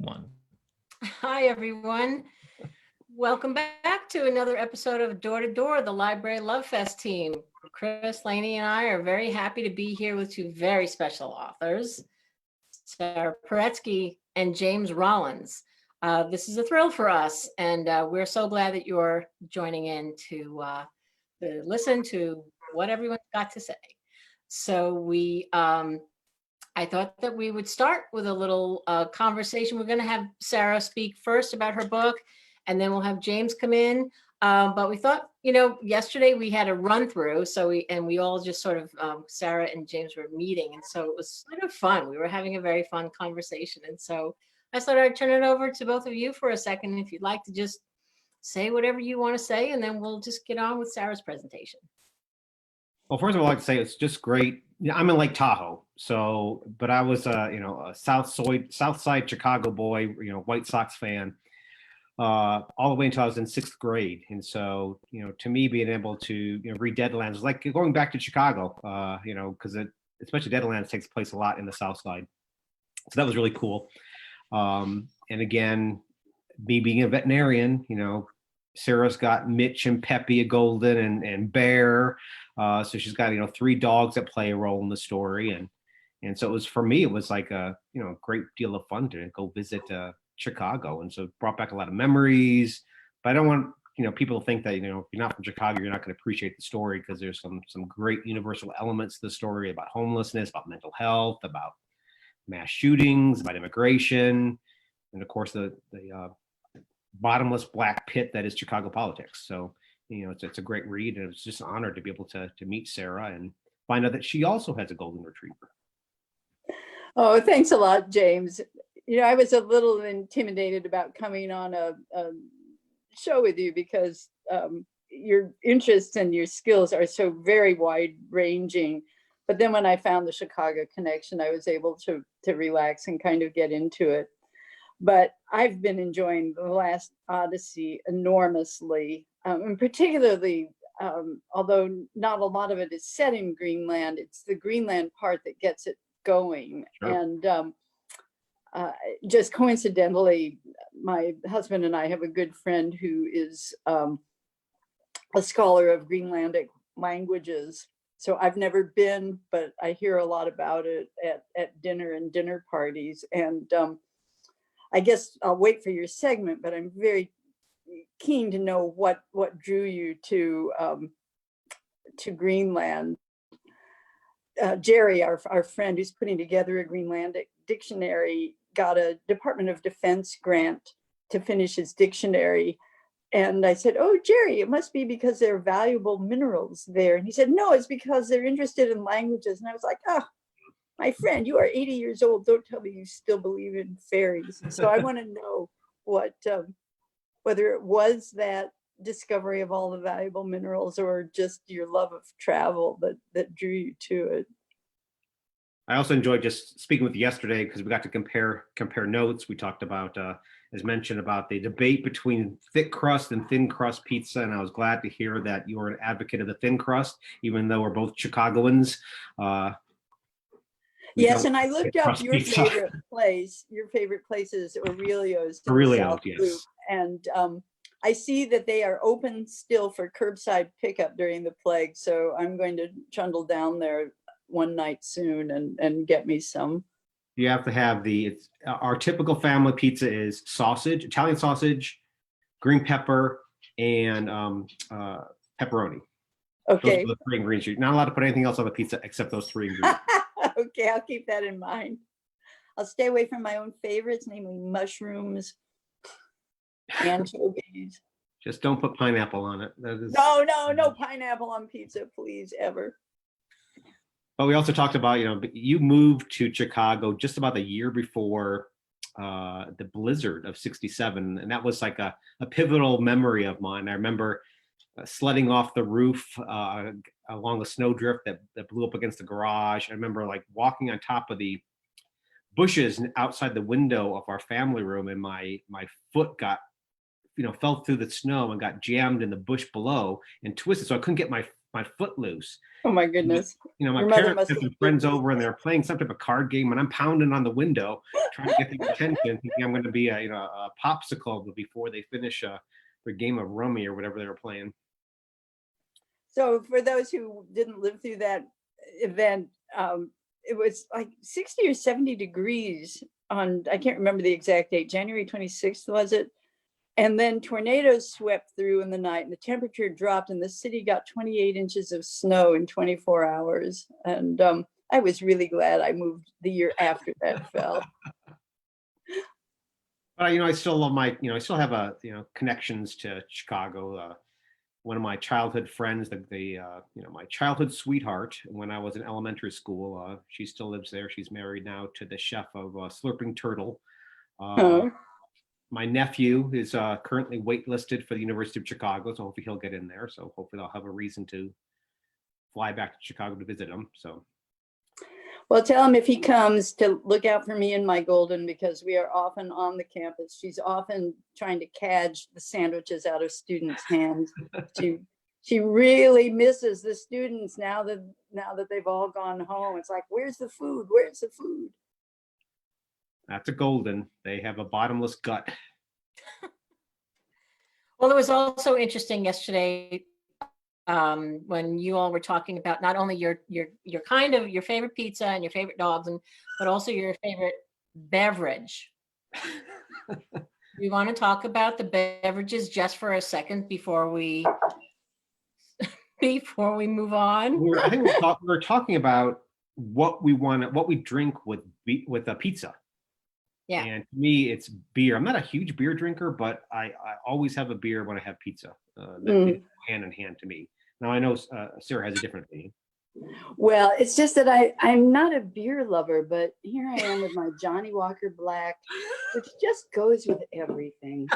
One. Hi, everyone. Welcome back to another episode of Door to Door, the Library Love Fest team. Chris, Laney, and I are very happy to be here with two very special authors, Sara Paretsky and James Rollins. This is a thrill for us, and we're so glad that you're joining in to listen to what everyone's got to say. So I thought that we would start with a little conversation. We're going to have Sara speak first about her book, and then we'll have James come in. But we thought, yesterday we had a run through, we all just sort of, Sara and James were meeting, and so it was sort of fun. We were having a very fun conversation, and so I thought I'd turn it over to both of you for a second, if you'd like to just say whatever you want to say, and then we'll just get on with Sara's presentation. Well, first of all, I'd like to say it's just great. I'm in Lake Tahoe, but I was a South Side Chicago boy, White Sox fan, all the way until I was in 6th grade. And so, to me, being able to read Deadlands was like going back to Chicago, because especially Deadlands takes place a lot in the South Side. So that was really cool. And again, me being a veterinarian, Sarah's got Mitch and Peppy, a golden, and Bear. So she's got 3 dogs that play a role in the story, and so for me it was like a great deal of fun to go visit Chicago, and so it brought back a lot of memories. But I don't want people to think that if you're not from Chicago you're not going to appreciate the story, because there's some great universal elements to the story about homelessness, about mental health, about mass shootings, about immigration, and of course the bottomless black pit that is Chicago politics. So it's a great read, and it was just an honor to be able to meet Sara and find out that she also has a golden retriever. Oh, thanks a lot, James. I was a little intimidated about coming on a show with you because your interests and your skills are so very wide-ranging. But then when I found the Chicago connection, I was able to relax and kind of get into it. But I've been enjoying The Last Odyssey enormously, and particularly, although not a lot of it is set in Greenland, it's the Greenland part that gets it going. Sure. And just coincidentally, my husband and I have a good friend who is a scholar of Greenlandic languages. So I've never been, but I hear a lot about it at dinner and dinner parties. And I guess I'll wait for your segment, but I'm very keen to know what drew you to Greenland. Jerry, our friend who's putting together a Greenlandic dictionary, got a Department of Defense grant to finish his dictionary. And I said, "Oh, Jerry, it must be because there are valuable minerals there." And he said, "No, it's because they're interested in languages." And I was like, "Oh, my friend, you are 80 years old. Don't tell me you still believe in fairies." So I want to know whether it was that discovery of all the valuable minerals or just your love of travel that drew you to it. I also enjoyed just speaking with you yesterday because we got to compare notes. We talked about, as mentioned, about the debate between thick crust and thin crust pizza, and I was glad to hear that you were an advocate of the thin crust, even though we're both Chicagoans. Yes, and I looked up your favorite place. Your favorite place is Aurelio's. Aurelio's, yes. Loop. And I see that they are open still for curbside pickup during the plague. So I'm going to trundle down there one night soon and get me some. You have to have our typical family pizza is sausage, Italian sausage, green pepper, and pepperoni. Okay. Those are the 3 ingredients. You're not allowed to put anything else on the pizza except those 3 ingredients. Okay, I'll keep that in mind. I'll stay away from my own favorites, namely mushrooms, anchovies. Just don't put pineapple on it. No pineapple on pizza, please, ever. But we also talked about, you moved to Chicago just about a year before the blizzard of '67, and that was like a pivotal memory of mine. I remember sledding off the roof along a snowdrift that blew up against the garage. I remember like walking on top of the bushes outside the window of our family room, and my foot fell through the snow and got jammed in the bush below and twisted, so I couldn't get my my foot loose. Oh my goodness. You know, my Your mother parents must had have some friends over and they're playing some type of card game, and I'm pounding on the window trying to get their attention, thinking I'm going to be a popsicle before they finish their game of rummy or whatever they were playing. So for those who didn't live through that event, it was like 60 or 70 degrees on, I can't remember the exact date, January 26th, was it? And then tornadoes swept through in the night and the temperature dropped and the city got 28 inches of snow in 24 hours. And I was really glad I moved the year after that fell. But I still love I still have connections to Chicago. One of my childhood friends, my childhood sweetheart when I was in elementary school, she still lives there. She's married now to the chef of Slurping Turtle. My nephew is currently waitlisted for the University of Chicago, so hopefully he'll get in there. So hopefully I'll have a reason to fly back to Chicago to visit him. So, well, tell him if he comes to look out for me and my Golden, because we are often on the campus. She's often trying to cadge the sandwiches out of students' hands. She really misses the students now that they've all gone home. It's like, where's the food? Where's the food? That's a Golden. They have a bottomless gut. Well, it was also interesting yesterday when you all were talking about not only your favorite pizza and your favorite dogs, but also your favorite beverage. We want to talk about the beverages just for a second before we move on. I think we're talking about what we drink with a pizza. Yeah. And to me, it's beer. I'm not a huge beer drinker, but I always have a beer when I have pizza. That is hand in hand to me. Now I know Sarah has a different opinion. Well, it's just that I'm not a beer lover, but here I am with my Johnny Walker Black, which just goes with everything.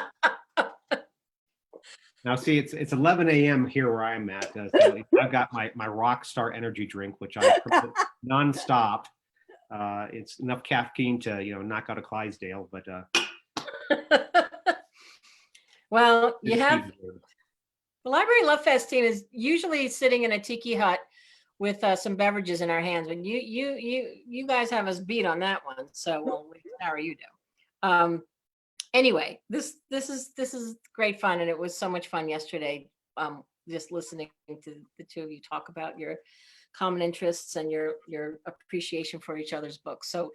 Now, see, it's 11 a.m. here where I'm at. So I've got my Rockstar energy drink, which I promote nonstop. It's enough caffeine to knock out a Clydesdale, but well, you have the Library Love Fest team is usually sitting in a tiki hut with some beverages in our hands, but you guys have us beat on that one. So, well, Sarah, you do. Anyway, this is great fun, and it was so much fun yesterday. Just listening to the two of you talk about your common interests and your appreciation for each other's books. So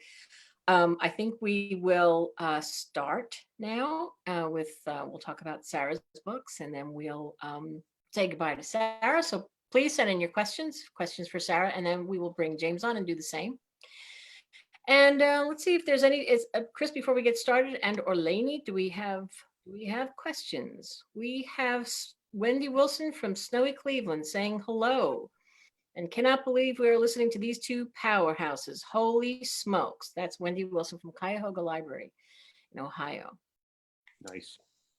I think we will start now with we'll talk about Sarah's books, and then we'll say goodbye to Sarah. So please send in your questions for Sarah, and then we will bring James on and do the same. And let's see if there's any. Chris, before we get started, and or Lainey, do we have questions? We have Wendy Wilson from snowy Cleveland saying hello. And cannot believe we are listening to these two powerhouses. Holy smokes. That's Wendy Wilson from Cuyahoga Library in Ohio. Nice.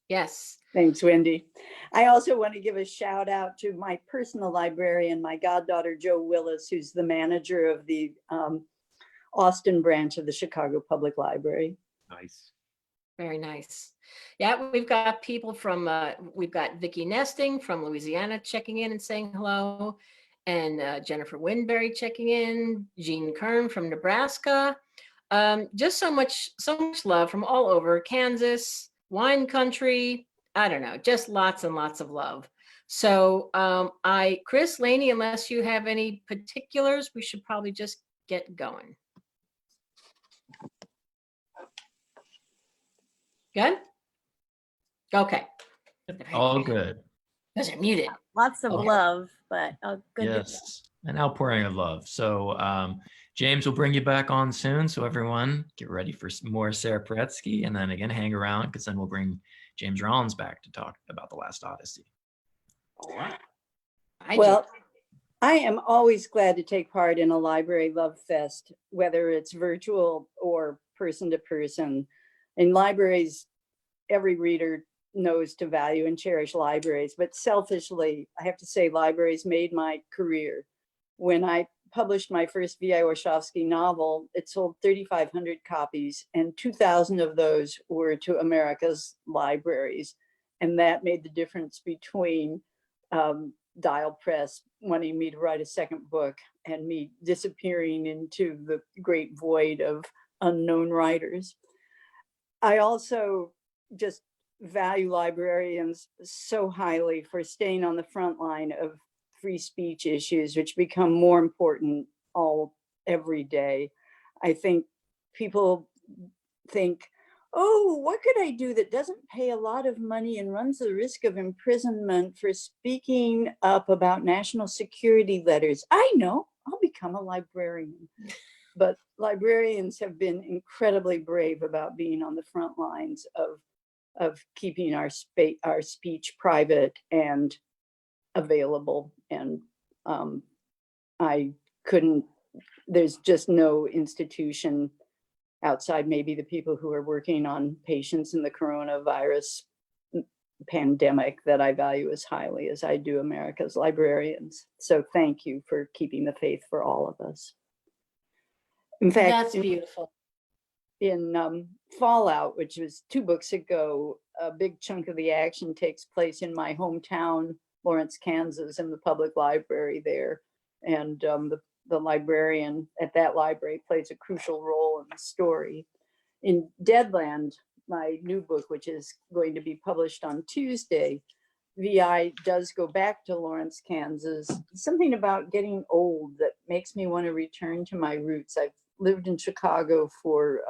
Yes. Thanks, Wendy. I also want to give a shout out to my personal librarian, my goddaughter, Jo Willis, who's the manager of the Austin branch of the Chicago Public Library. Nice. Very nice. Yeah, we've got people from, we've got Vicki Nesting from Louisiana checking in and saying hello. And Jennifer Winberry checking in, Jean Kern from Nebraska. Just so much love from all over, Kansas, wine country, I don't know, just lots and lots of love. So Chris, Lainey, unless you have any particulars, we should probably just get going. Good? Okay. All good. Those are muted. Lots of Okay. love, but good. Yes, an outpouring of love. So James will bring you back on soon. So everyone get ready for more Sara Paretsky, and then again, hang around because then we'll bring James Rollins back to talk about The Last Odyssey. All right. Well, I am always glad to take part in a Library Love Fest, whether it's virtual or person to person. In libraries, every reader knows to value and cherish libraries, but selfishly, I have to say libraries made my career. When I published my first V.I. Warshawski novel, it sold 3,500 copies, and 2,000 of those were to America's libraries. And that made the difference between dial press wanting me to write a second book and me disappearing into the great void of unknown writers. I also just value librarians so highly for staying on the front line of free speech issues, which become more important every day. I think people think, oh, what could I do that doesn't pay a lot of money and runs the risk of imprisonment for speaking up about national security letters? I know, I'll become a librarian. But librarians have been incredibly brave about being on the front lines of keeping our speech private and available. And there's just no institution outside maybe the people who are working on patients in the coronavirus pandemic that I value as highly as I do America's librarians. So thank you for keeping the faith for all of us. In fact, That's beautiful. In Fallout, which was 2 books ago, a big chunk of the action takes place in my hometown, Lawrence, Kansas, in the public library there. And the librarian at that library plays a crucial role in the story. In Deadland, my new book, which is going to be published on Tuesday, VI does go back to Lawrence, Kansas. Something about getting old that makes me want to return to my roots. I've lived in Chicago for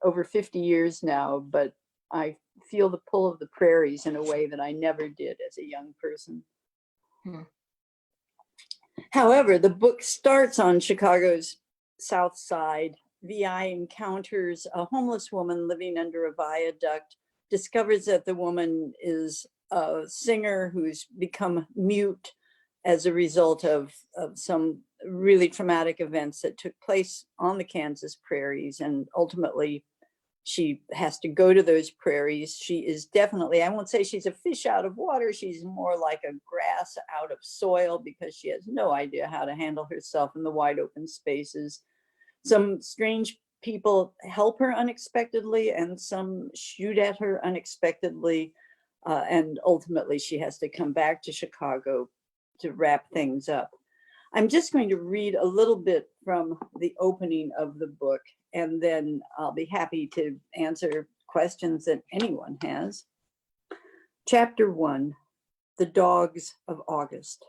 over 50 years now, but I feel the pull of the prairies in a way that I never did as a young person. However, the book starts on Chicago's South Side. VI encounters a homeless woman living under a viaduct, discovers that the woman is a singer who's become mute as a result of some really traumatic events that took place on the Kansas prairies. And ultimately, she has to go to those prairies. She is definitely, I won't say she's a fish out of water. She's more like a grass out of soil because she has no idea how to handle herself in the wide open spaces. Some strange people help her unexpectedly and some shoot at her unexpectedly. And ultimately, she has to come back to Chicago to wrap things up. I'm just going to read a little bit from the opening of the book, and then I'll be happy to answer questions that anyone has. Chapter 1, The Dogs of August.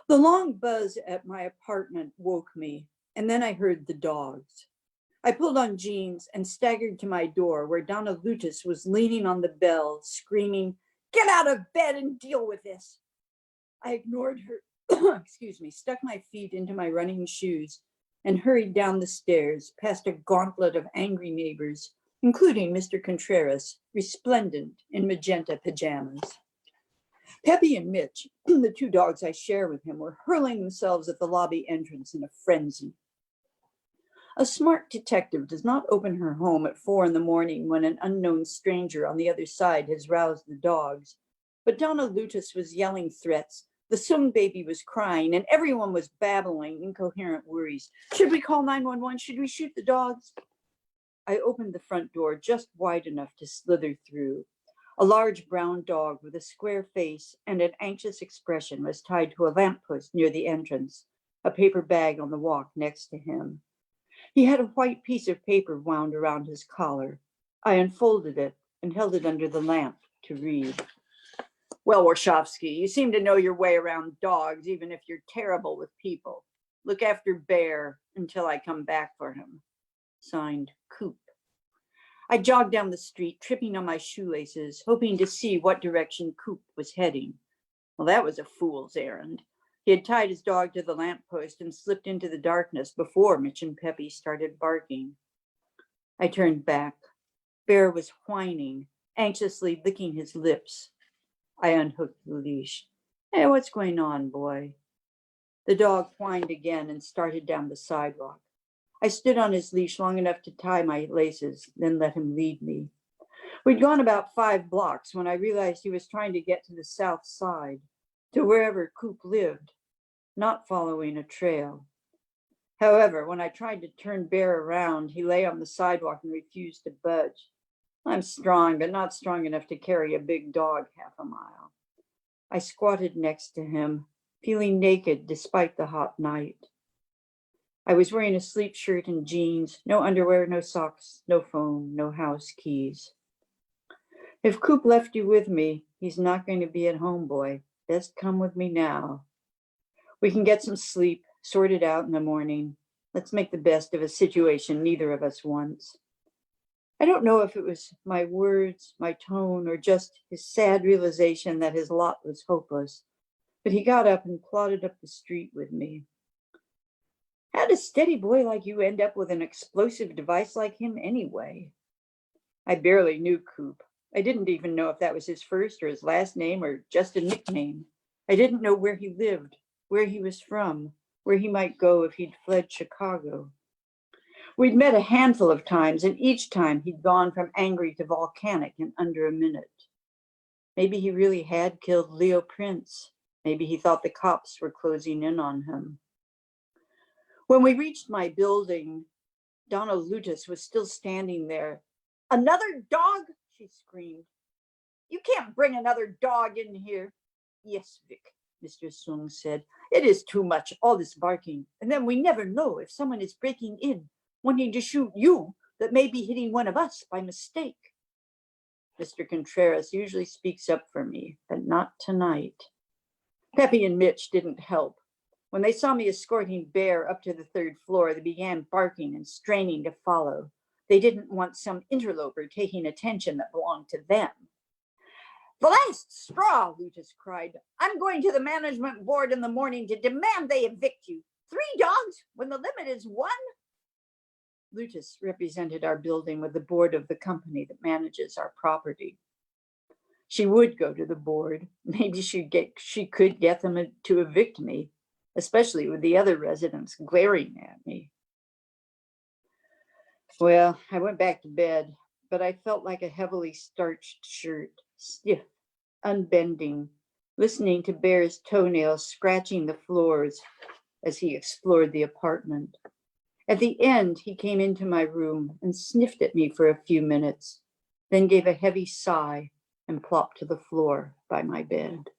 The long buzz at my apartment woke me, and then I heard the dogs. I pulled on jeans and staggered to my door where Donna Lutis was leaning on the bell, screaming, "Get out of bed and deal with this." I ignored her, excuse me, stuck my feet into my running shoes and hurried down the stairs past a gauntlet of angry neighbors, including Mr. Contreras, resplendent in magenta pajamas. Peppy and Mitch, the 2 dogs I share with him, were hurling themselves at the lobby entrance in a frenzy. A smart detective does not open her home at 4 a.m. when an unknown stranger on the other side has roused the dogs. But Donna Lutis was yelling threats. The Soong baby was crying, and everyone was babbling incoherent worries. Should we call 911? Should we shoot the dogs? I opened the front door just wide enough to slither through. A large brown dog with a square face and an anxious expression was tied to a lamppost near the entrance, a paper bag on the walk next to him. He had a white piece of paper wound around his collar. I unfolded it and held it under the lamp to read. "Well, Warshawski, you seem to know your way around dogs, even if you're terrible with people. Look after Bear until I come back for him. Signed, Coop." I jogged down the street, tripping on my shoelaces, hoping to see what direction Coop was heading. Well, that was a fool's errand. He had tied his dog to the lamppost and slipped into the darkness before Mitch and Peppy started barking. I turned back. Bear was whining, anxiously licking his lips. I unhooked the leash. "Hey, what's going on, boy?" The dog whined again and started down the sidewalk. I stood on his leash long enough to tie my laces, then let him lead me. We'd gone about 5 blocks when I realized he was trying to get to the south side, to wherever Coop lived, not following a trail. However, when I tried to turn Bear around, he lay on the sidewalk and refused to budge. I'm strong, but not strong enough to carry a big dog half a mile. I squatted next to him, feeling naked despite the hot night. I was wearing a sleep shirt and jeans, no underwear, no socks, no phone, no house keys. If Coop left you with me, he's not going to be at home, boy. Best come with me now. We can get some sleep, sort it out in the morning. Let's make the best of a situation neither of us wants. I don't know if it was my words, my tone, or just his sad realization that his lot was hopeless, but he got up and plodded up the street with me. How'd a steady boy like you end up with an explosive device like him anyway? I barely knew Coop. I didn't even know if that was his first or his last name or just a nickname. I didn't know where he lived, where he was from, where he might go if he'd fled Chicago. We'd met a handful of times, and each time he'd gone from angry to volcanic in under a minute. Maybe he really had killed Leo Prince. Maybe he thought the cops were closing in on him. When we reached my building, Donna Lutis was still standing there. "Another dog?" she screamed. "You can't bring another dog in here." "Yes, Vic," Mr. Sung said. "It is too much, all this barking. And then we never know if someone is breaking in, wanting to shoot you, that may be hitting one of us by mistake." Mr. Contreras usually speaks up for me, but not tonight. Peppy and Mitch didn't help. When they saw me escorting Bear up to the third floor, they began barking and straining to follow. They didn't want some interloper taking attention that belonged to them. "The last straw," Lutis cried. "I'm going to the management board in the morning to demand they evict you. 3 dogs when the limit is 1. Lutis represented our building with the board of the company that manages our property. She would go to the board. Maybe she could get them to evict me, especially with the other residents glaring at me. Well, I went back to bed, but I felt like a heavily starched shirt, stiff, unbending, listening to Bear's toenails scratching the floors as he explored the apartment. At the end, he came into my room and sniffed at me for a few minutes, then gave a heavy sigh and plopped to the floor by my bed.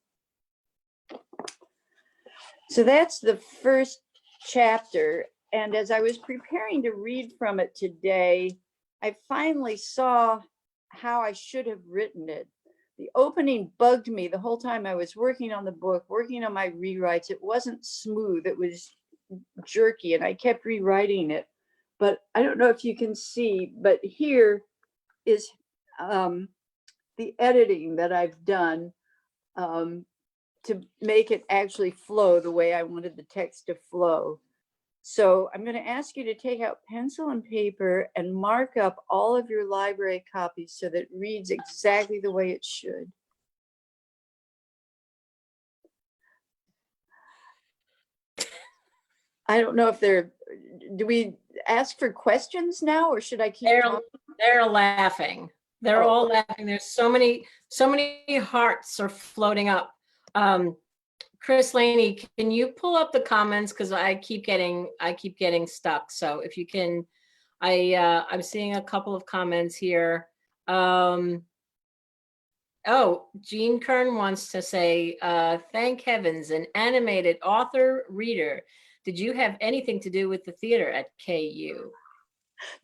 So that's the first chapter. And as I was preparing to read from it today, I finally saw how I should have written it. The opening bugged me the whole time I was working on the book, working on my rewrites. It wasn't smooth, it was jerky, and I kept rewriting it. But I don't know if you can see, but here is the editing that I've done to make it actually flow the way I wanted the text to flow. So I'm going to ask you to take out pencil and paper and mark up all of your library copies so that it reads exactly the way it should. I don't know if do we ask for questions now, or should I keep talking? They're laughing. They're all laughing. There's so many hearts are floating up. Chris Laney, can you pull up the comments? Because I keep getting stuck. So if you can, I'm seeing a couple of comments here. Oh, Jean Kern wants to say, thank heavens, an animated author reader. Did you have anything to do with the theater at KU?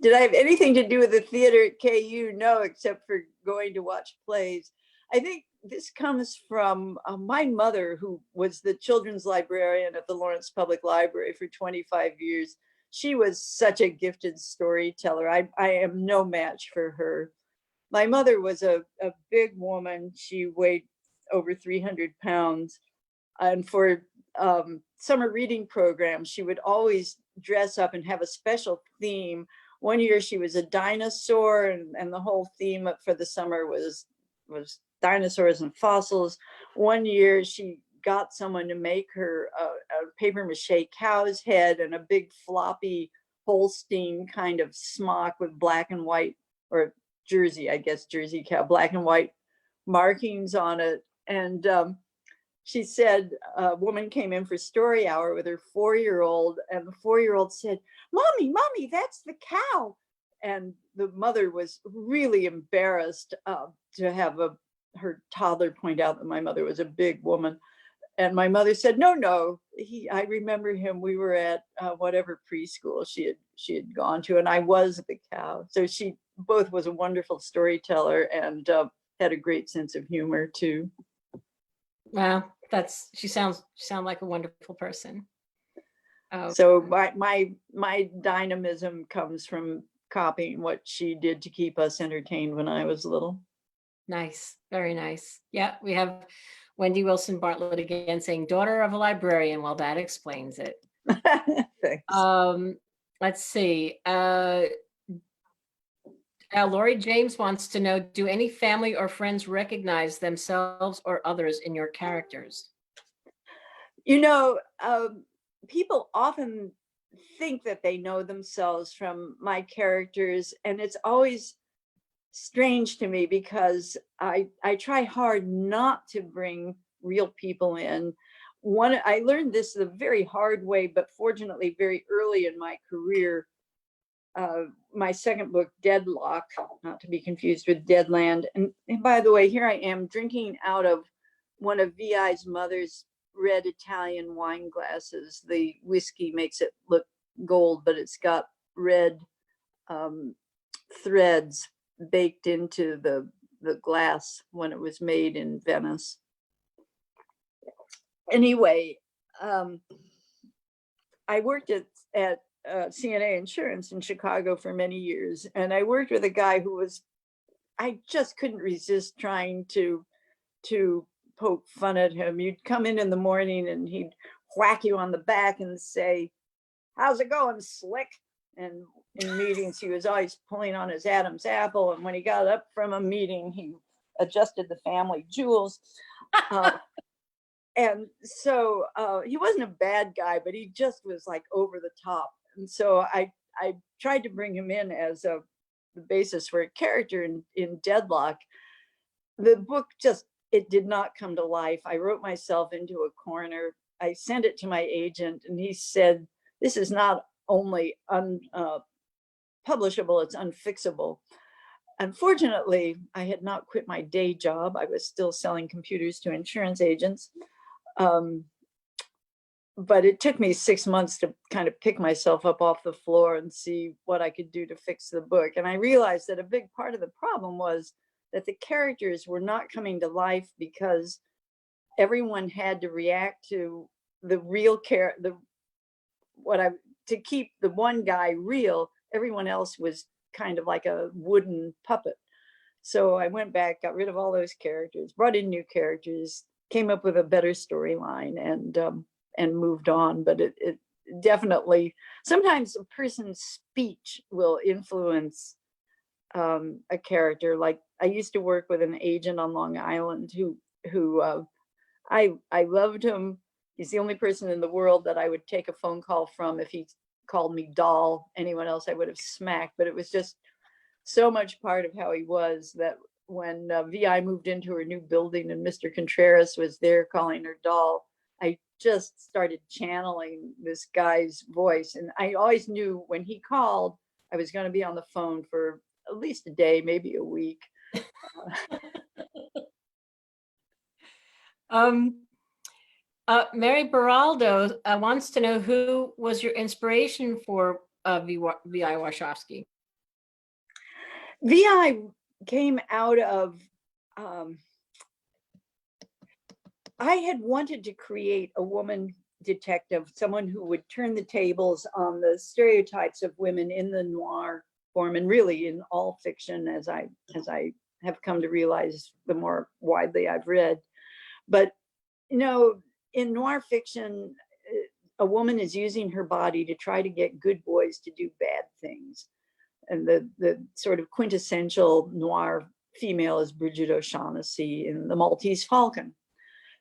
Did I have anything to do with the theater at KU? No, except for going to watch plays. I think this comes from my mother, who was the children's librarian at the Lawrence Public Library for 25 years. She was such a gifted storyteller. I am no match for her. My mother was a big woman. She weighed over 300 pounds. And for summer reading programs, she would always dress up and have a special theme. One year she was a dinosaur, and the whole theme for the summer was dinosaurs and fossils. One year she got someone to make her a paper mache cow's head and a big floppy Holstein kind of smock with black and white, or jersey, I guess, jersey cow, black and white markings on it. And she said a woman came in for story hour with her 4-year-old, and the 4-year-old said, Mommy, that's the cow. And the mother was really embarrassed to have a her toddler point out that my mother was a big woman. And my mother said, no, I remember him. We were at whatever preschool she had gone to, and I was the cow. So she both was a wonderful storyteller and had a great sense of humor too. Wow, she sound like a wonderful person. So my dynamism comes from copying what she did to keep us entertained when I was little. Nice, very nice. Yeah, we have Wendy Wilson Bartlett again saying, daughter of a librarian. Well, that explains it. Thanks. Let's see. Lori James wants to know, do any family or friends recognize themselves or others in your characters? You know, people often think that they know themselves from my characters, and it's always strange to me because I try hard not to bring real people in. I learned this the very hard way, but fortunately very early in my career. My second book, Deadlock, not to be confused with Deadland. And by the way, here I am drinking out of one of VI's mother's red Italian wine glasses. The whiskey makes it look gold, but it's got red threads baked into the glass when it was made in Venice. Anyway, I worked at CNA Insurance in Chicago for many years, and I worked with a guy who I just couldn't resist trying to poke fun at him. You'd come in the morning and he'd whack you on the back and say, "How's it going, Slick?" And in meetings, he was always pulling on his Adam's apple. And when he got up from a meeting, he adjusted the family jewels. And so he wasn't a bad guy, but he just was like over the top. And so I tried to bring him in as the basis for a character in Deadlock. The book it did not come to life. I wrote myself into a corner. I sent it to my agent, and he said, "This is not only unpublishable, it's unfixable." Unfortunately, I had not quit my day job. I was still selling computers to insurance agents. But it took me 6 months to kind of pick myself up off the floor and see what I could do to fix the book. And I realized that a big part of the problem was that the characters were not coming to life because everyone had to react to the real to keep the one guy real. Everyone else was kind of like a wooden puppet. So I went back, got rid of all those characters, brought in new characters, came up with a better storyline, and moved on. But it definitely, sometimes a person's speech will influence a character. Like I used to work with an agent on Long Island who I loved him. He's the only person in the world that I would take a phone call from. If he called me doll, anyone else I would have smacked. But it was just so much part of how he was that when VI moved into her new building and Mr. Contreras was there calling her doll, I just started channeling this guy's voice. And I always knew when he called, I was going to be on the phone for at least a day, maybe a week. Mary Baraldo wants to know, who was your inspiration for V.I. Warshawski? VI came out of, I had wanted to create a woman detective, someone who would turn the tables on the stereotypes of women in the noir form, and really in all fiction, as I have come to realize the more widely I've read. But you know, in noir fiction, a woman is using her body to try to get good boys to do bad things. And the sort of quintessential noir female is Bridget O'Shaughnessy in The Maltese Falcon.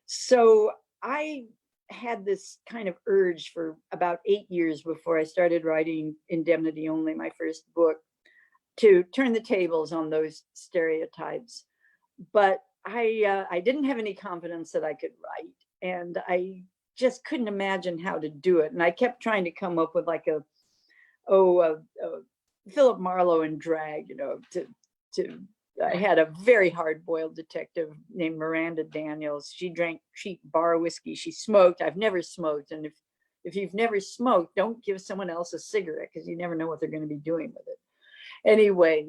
So I had this kind of urge for about 8 years before I started writing Indemnity Only, my first book, to turn the tables on those stereotypes. But I didn't have any confidence that I could write, and I just couldn't imagine how to do it. And I kept trying to come up with like a Philip Marlowe in drag, you know, to I had a very hard-boiled detective named Miranda Daniels. She drank cheap bar whiskey. She smoked. I've never smoked. And if you've never smoked, don't give someone else a cigarette because you never know what they're going to be doing with it. Anyway,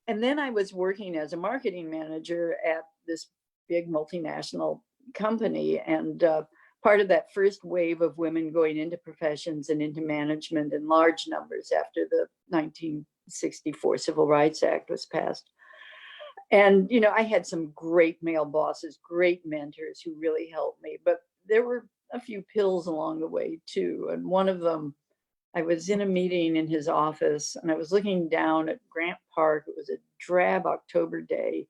and then I was working as a marketing manager at this big multinational company. And part of that first wave of women going into professions and into management in large numbers after the 1964 Civil Rights Act was passed. And, you know, I had some great male bosses, great mentors who really helped me, but there were a few pills along the way too. And one of them, I was in a meeting in his office and I was looking down at Grant Park. It was a drab October day.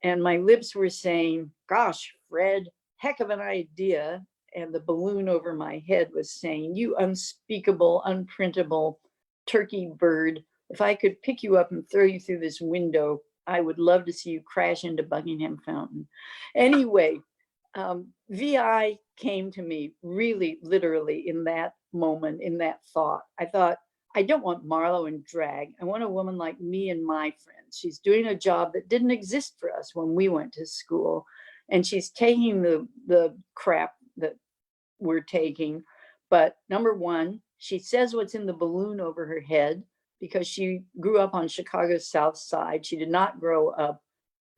And my lips were saying, gosh, Fred, heck of an idea. And the balloon over my head was saying, you unspeakable, unprintable turkey bird. If I could pick you up and throw you through this window, I would love to see you crash into Buckingham Fountain. Anyway, VI came to me really literally in that moment, in that thought. I thought, I don't want Marlowe and drag. I want a woman like me and my friends. She's doing a job that didn't exist for us when we went to school. And she's taking the crap that we're taking. But number one, she says what's in the balloon over her head because she grew up on Chicago's South Side. She did not grow up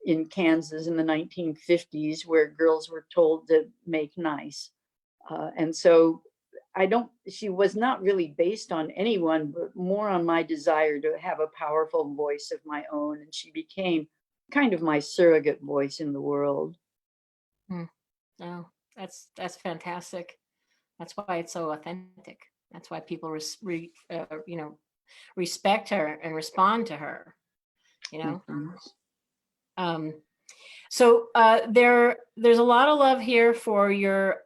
in Kansas in the 1950s where girls were told to make nice. And so she was not really based on anyone, but more on my desire to have a powerful voice of my own. And she became kind of my surrogate voice in the world. Oh, that's fantastic. That's why it's so authentic. That's why people respect her and respond to her, you know. So there's a lot of love here for your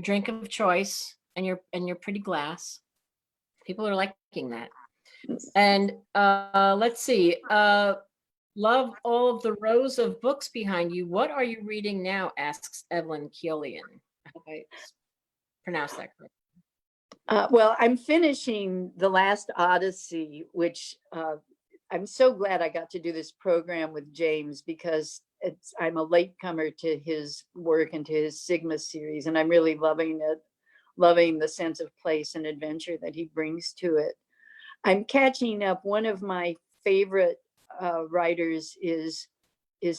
drink of choice and your pretty glass. People are liking that. And let's see. Love all of the rows of books behind you. What are you reading now? Asks Evelyn Keolian. I hope I pronounced that correctly. Well, I'm finishing The Last Odyssey, which I'm so glad I got to do this program with James because I'm a latecomer to his work and to his Sigma series, and I'm really loving it, loving the sense of place and adventure that he brings to it. I'm catching up. One of my favorite writers is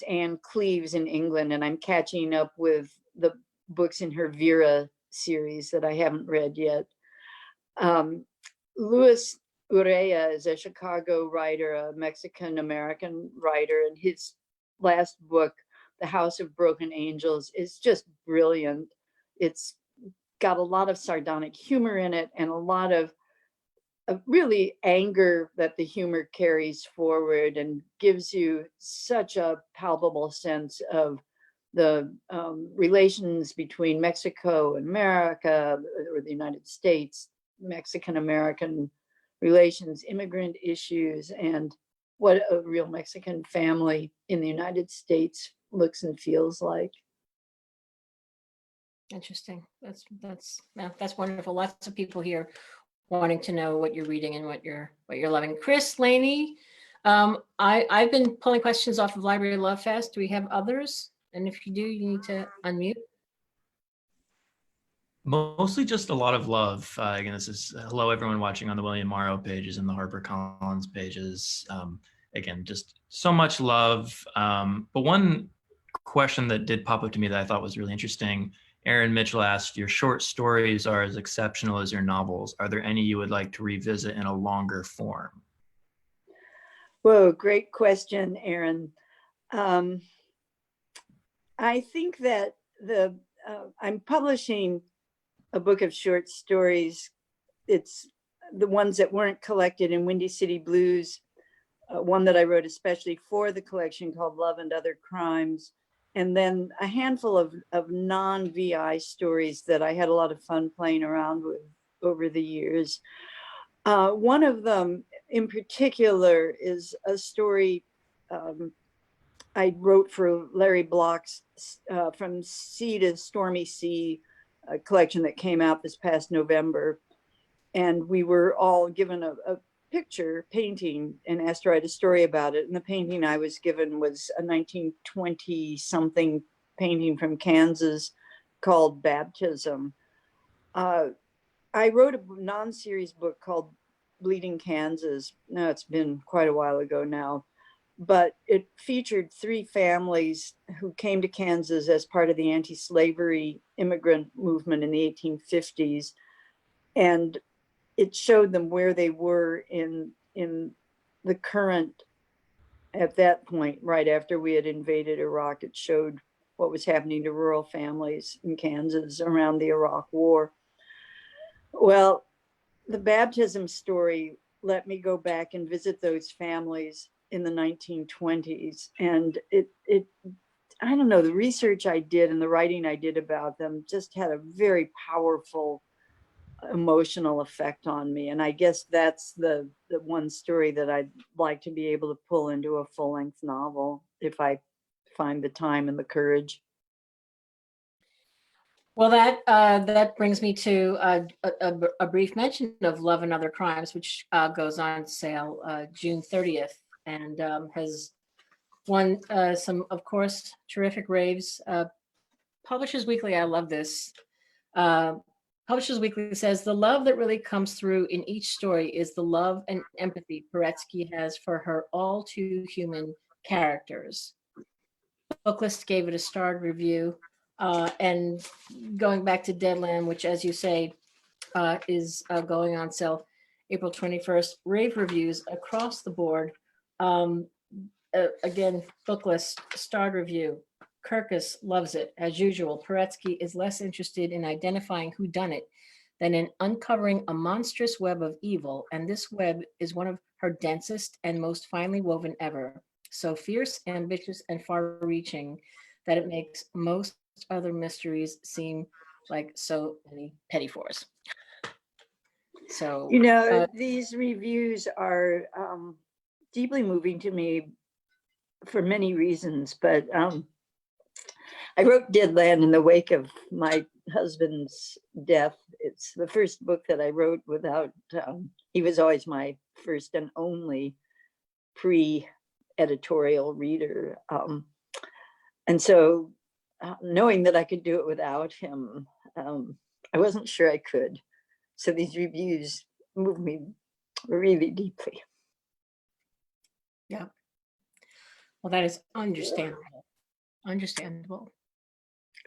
Anne Cleeves in England, and I'm catching up with the books in her Vera series that I haven't read yet. Luis Urrea is a Chicago writer, a Mexican-American writer, and his last book, The House of Broken Angels, is just brilliant. It's got a lot of sardonic humor in it and a lot of really anger that the humor carries forward and gives you such a palpable sense of the relations between Mexico and America, or the United States, Mexican-American relations, immigrant issues, and what a real Mexican family in the United States looks and feels like. Interesting. That's wonderful. Lots of people here wanting to know what you're reading and what you're loving. Chris Laney, I've been pulling questions off of Library Love Fest. Do we have others? And if you do, you need to unmute. Mostly just a lot of love. Again, this is hello everyone watching on the William Morrow pages and the HarperCollins pages. Again, just so much love. But one question that did pop up to me that I thought was really interesting, Aaron Mitchell asked, your short stories are as exceptional as your novels. Are there any you would like to revisit in a longer form? Whoa, great question, Aaron. I think that I'm publishing a book of short stories. It's the ones that weren't collected in Windy City Blues, one that I wrote especially for the collection called Love and Other Crimes, and then a handful of non-VI stories that I had a lot of fun playing around with over the years. One of them in particular is a story I wrote for Larry Block's From Sea to Stormy Sea, a collection that came out this past November. And we were all given a picture painting and asked to write a story about it. And the painting I was given was a 1920 something painting from Kansas called Baptism. I wrote a non-series book called Bleeding Kansas. Now it's been quite a while ago now, but it featured 3 families who came to Kansas as part of the anti-slavery immigrant movement in the 1850s. And it showed them where they were in the current, at that point, right after we had invaded Iraq. It showed what was happening to rural families in Kansas around the Iraq War. Well, the baptism story let me go back and visit those families in the 1920s. And I don't know, the research I did and the writing I did about them just had a very powerful emotional effect on me. And I guess that's the one story that I'd like to be able to pull into a full-length novel if I find the time and the courage. Well, that brings me to a brief mention of Love and Other Crimes, which goes on sale June 30th, and has won some, of course, terrific raves. Publishers Weekly, I love this. Publishers Weekly says, the love that really comes through in each story is the love and empathy Paretsky has for her all too human characters. Booklist gave it a starred review. And going back to Deadland, which, as you say, is going on sale April 21st, rave reviews across the board. Again, Booklist, starred review. Kirkus loves it. As usual, Paretsky is less interested in identifying who done it than in uncovering a monstrous web of evil, and this web is one of her densest and most finely woven ever. So fierce, ambitious, and far-reaching that it makes most other mysteries seem like so many petty-fours. So, you know, these reviews are deeply moving to me for many reasons, but I wrote Deadland in the wake of my husband's death. It's the first book that I wrote without, he was always my first and only pre-editorial reader. And so knowing that I could do it without him, I wasn't sure I could. So these reviews move me really deeply. yeah. Well, that is understandable. Understandable.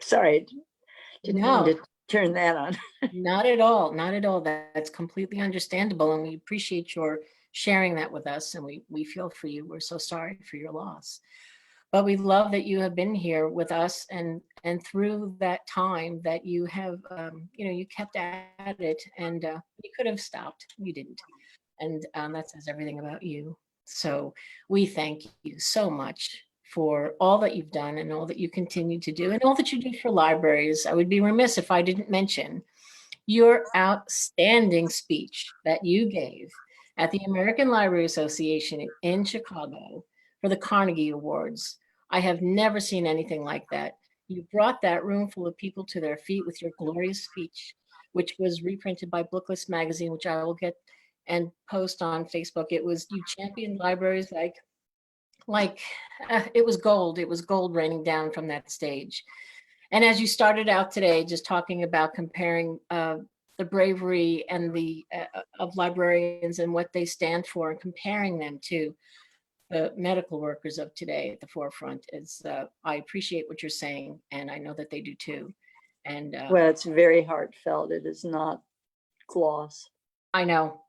Sorry, didn't No. mean to turn that on. Not at all. Not at all. That's completely understandable. And we appreciate your sharing that with us. And we feel for you. We're so sorry for your loss. But we love that you have been here with us and through that time that you have, you kept at it, and you could have stopped. You didn't. And that says everything about you. So we thank you so much for all that you've done and all that you continue to do and all that you do for libraries. I would be remiss if I didn't mention your outstanding speech that you gave at the American Library Association in Chicago for the Carnegie Awards. I have never seen anything like that. You brought that room full of people to their feet with your glorious speech, which was reprinted by Booklist magazine, which I will get and post on Facebook. It was, you championed libraries like it was gold. It was gold raining down from that stage. And as you started out today, just talking about comparing the bravery and the of librarians and what they stand for, and comparing them to the medical workers of today at the forefront, is I appreciate what you're saying, and I know that they do too. And well, it's very heartfelt. It is not gloss. I know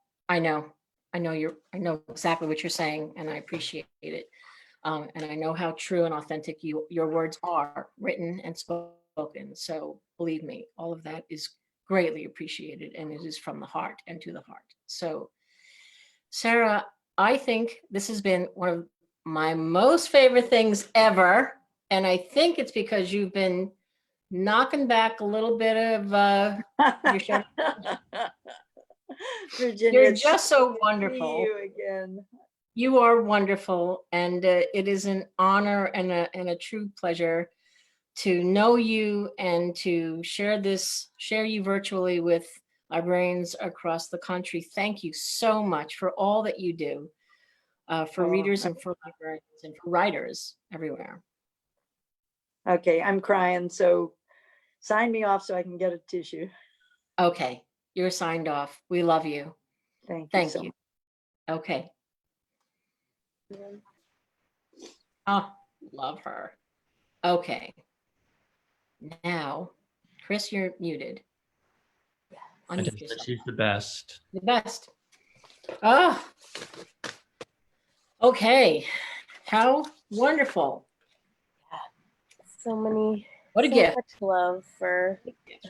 exactly what you're saying, and I appreciate it. And I know how true and authentic your words are, written and spoken. So believe me, all of that is greatly appreciated, and it is from the heart and to the heart. So, Sara, I think this has been one of my most favorite things ever. And I think it's because you've been knocking back a little bit of your show. Virginia, You're just so wonderful. See you again. You are wonderful, and it is an honor and a true pleasure to know you and to share you virtually with librarians across the country, thank you so much for all that you do for Oh, readers and for librarians and for writers everywhere. Okay, I'm crying, so sign me off so I can get a tissue. Okay, you're signed off. We love you. Thank you Thank so you. Okay. Yeah. Oh, love her. Okay. Now, Chris, you're muted. I Unmute just said yourself. she's the best. The best. Oh, okay. How wonderful. So many, What a so gift. much love for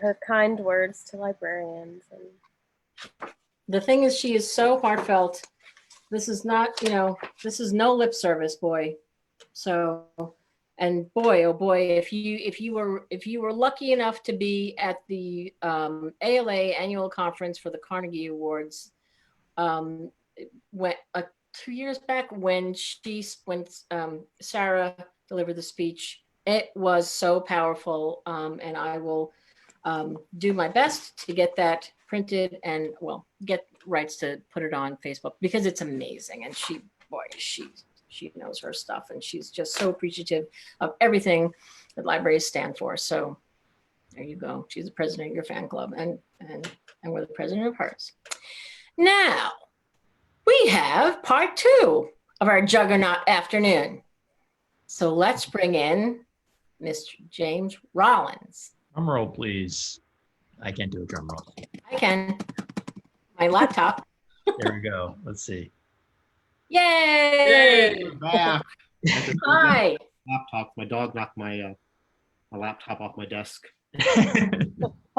her kind words to librarians. And The thing is, she is so heartfelt. This is not, this is no lip service, boy. So, and boy, oh boy, if you were lucky enough to be at the ALA annual conference for the Carnegie Awards, when 2 years back when Sara delivered the speech, it was so powerful, and I will do my best to get that printed and get rights to put it on Facebook because it's amazing. And she knows her stuff, and she's just so appreciative of everything that libraries stand for. So there you go. She's the president of your fan club, and we're the president of hers. Now we have part 2 of our juggernaut afternoon. So let's bring in Mr. James Rollins. Drum roll, please. I can't do a drum roll. I can. My laptop. There we go. Let's see. Yay! We're back. Hi. Laptop. My dog knocked my laptop off my desk.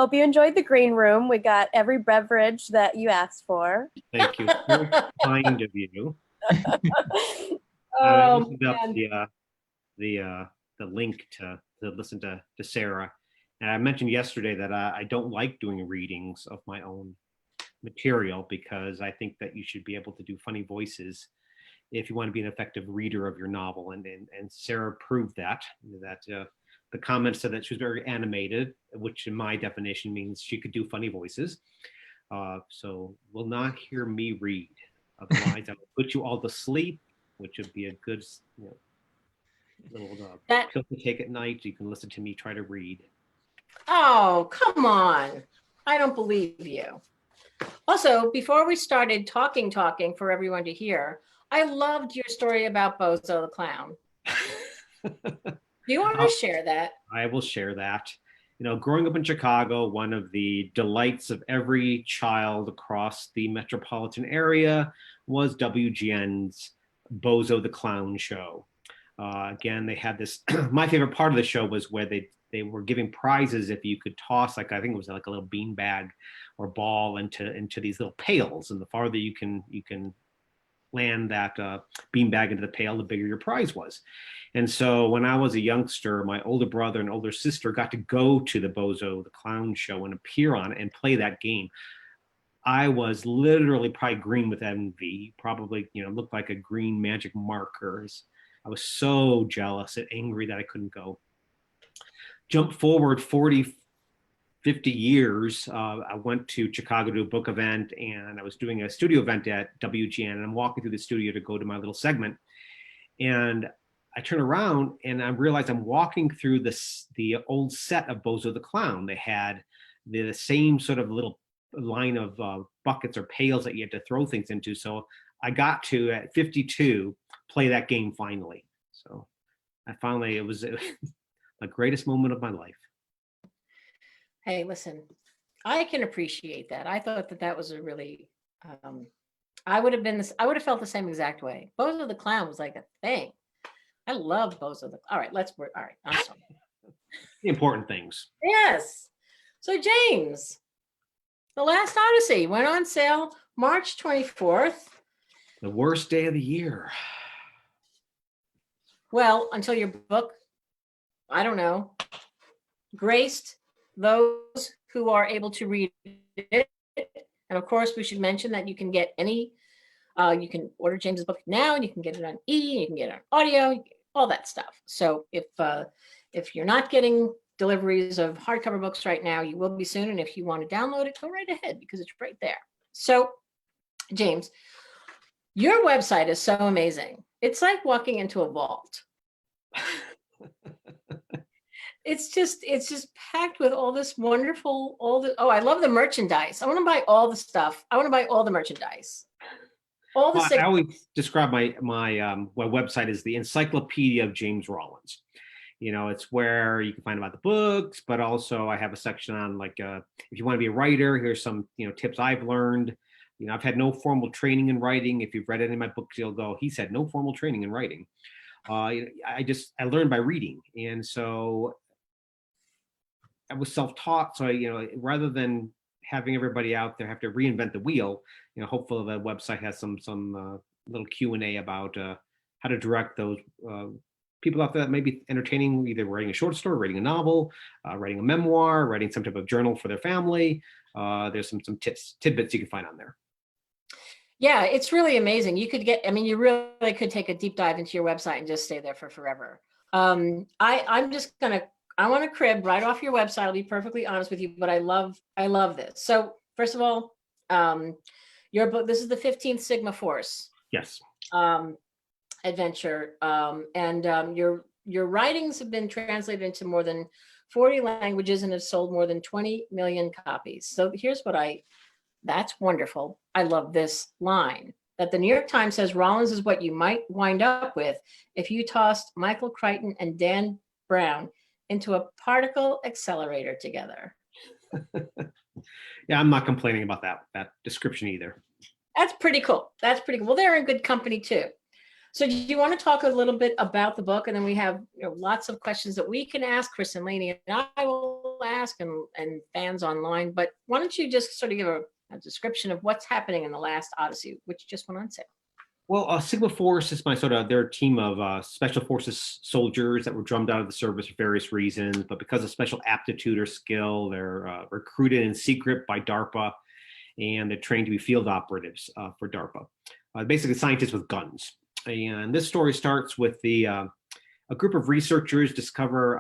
hope you enjoyed the green room. We got every beverage that you asked for. Thank you. Very kind of you. I Oh, opened up man. the link to listen to Sara. And I mentioned yesterday that I don't like doing readings of my own material because I think that you should be able to do funny voices if you want to be an effective reader of your novel. And Sara proved that the comments said that she was very animated, which in my definition means she could do funny voices. So will not hear me read. Otherwise, I will put you all to sleep, which would be a good little pill to take at night. You can listen to me try to read. Oh, come on. I don't believe you. Also, before we started talking for everyone to hear, I loved your story about Bozo the Clown. Do you want to share that? I will share that. Growing up in Chicago, one of the delights of every child across the metropolitan area was WGN's Bozo the Clown show. Again, they had this, my favorite part of the show was where they were giving prizes if you could toss, I think it was like a little bean bag or ball into these little pails. And the farther you can land that bean bag into the pail, the bigger your prize was. And so when I was a youngster, my older brother and older sister got to go to the Bozo the Clown show and appear on it and play that game. I was literally probably green with envy, probably, looked like a green magic markers. I was so jealous and angry that I couldn't go. Jump forward 40, 50 years, I went to Chicago to a book event, and I was doing a studio event at WGN, and I'm walking through the studio to go to my little segment. And I turn around and I realize I'm walking through the old set of Bozo the Clown. They had the same sort of little line of buckets or pails that you had to throw things into. So I got to, at 52, play that game finally. So it was the greatest moment of my life. Hey, listen, I can appreciate that. I thought that was a really, I would have felt the same exact way. Bozo the Clown was like a thing. I love Bozo all right, all right, I'm sorry. The important things. Yes. So James, The Last Odyssey went on sale March 24th. The worst day of the year. Well, until your book, I don't know, graced those who are able to read it. And of course, we should mention that you can get you can order James's book now, and you can get it on you can get it on audio, all that stuff. So if you're not getting deliveries of hardcover books right now. You will be soon. And if you want to download it, go right ahead because it's right there. So, James, your website is so amazing. It's like walking into a vault. It's just packed with all this wonderful, oh, I love the merchandise. I want to buy all the stuff. I want to buy all the merchandise. All the Well, I always describe my website as the encyclopedia of James Rollins. You know, it's where you can find about the books, but also I have a section on like, if you want to be a writer, here's some, tips I've learned. You know, I've had no formal training in writing. If you've read any of my books, you'll go, he's had no formal training in writing. I learned by reading. And so I was self-taught. So rather than having everybody out there have to reinvent the wheel, hopefully the website has some little Q&A about how to direct those people out there that may be entertaining, either writing a short story, writing a novel, writing a memoir, writing some type of journal for their family. There's some tidbits you can find on there. Yeah, it's really amazing. You really could take a deep dive into your website and just stay there for forever. I want to crib right off your website. I'll be perfectly honest with you, but I love this. So first of all, your book, this is the 15th Sigma Force. Yes. Adventure. Your writings have been translated into more than 40 languages and have sold more than 20 million copies. So here's that's wonderful. I love this line that the New York Times says Rollins is what you might wind up with if you tossed Michael Crichton and Dan Brown into a particle accelerator together. Yeah, I'm not complaining about that description either. That's pretty cool. Well, they're in good company too. So do you want to talk a little bit about the book? And then we have lots of questions that we can ask, Chris and Lainey and I will ask, and fans online. But why don't you just sort of give a description of what's happening in the LAST ODYSSEY, which just went on sale? Well, Sigma Force is their team of special forces soldiers that were drummed out of the service for various reasons, but because of special aptitude or skill, they're recruited in secret by DARPA, and they're trained to be field operatives for DARPA, basically scientists with guns. And this story starts with a group of researchers discover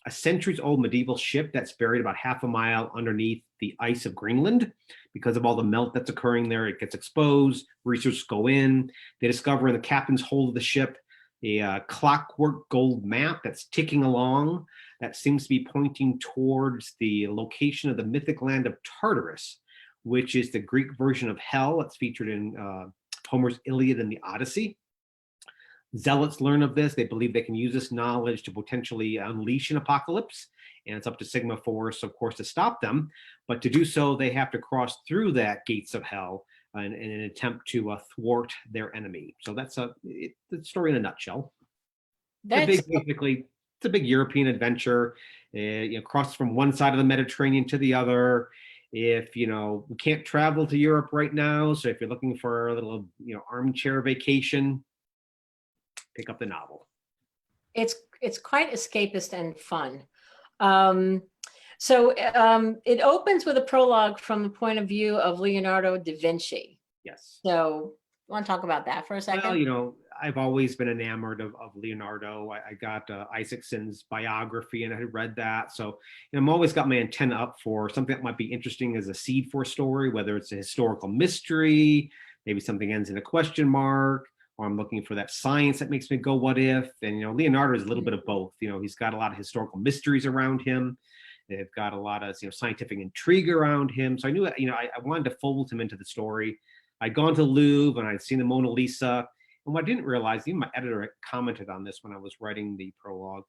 a centuries-old medieval ship that's buried about half a mile underneath the ice of Greenland. Because of all the melt that's occurring there, it gets exposed. Researchers go in. They discover in the captain's hold of the ship a clockwork gold map that's ticking along that seems to be pointing towards the location of the mythic land of Tartarus, which is the Greek version of hell that's featured in Homer's Iliad and the Odyssey. Zealots learn of this. They believe they can use this knowledge to potentially unleash an apocalypse. And it's up to Sigma Force, of course, to stop them. But to do so, they have to cross through that gates of hell in an attempt to thwart their enemy. So that's the story in a nutshell. It's a big European adventure. Crosses from one side of the Mediterranean to the other. If we can't travel to Europe right now, so if you're looking for a little armchair vacation, pick up the novel. It's quite escapist and fun. It opens with a prologue from the point of view of Leonardo da Vinci. Yes. So you want to talk about that for a second? Well, I've always been enamored of Leonardo. I got Isaacson's biography and I had read that. So I'm always got my antenna up for something that might be interesting as a seed for a story, whether it's a historical mystery, maybe something ends in a question mark, or I'm looking for that science that makes me go, what if? And, Leonardo is a little bit of both. He's got a lot of historical mysteries around him. They've got a lot of, scientific intrigue around him. So I knew, I wanted to fold him into the story. I'd gone to the Louvre and I'd seen the Mona Lisa. And what I didn't realize, even my editor commented on this when I was writing the prologue,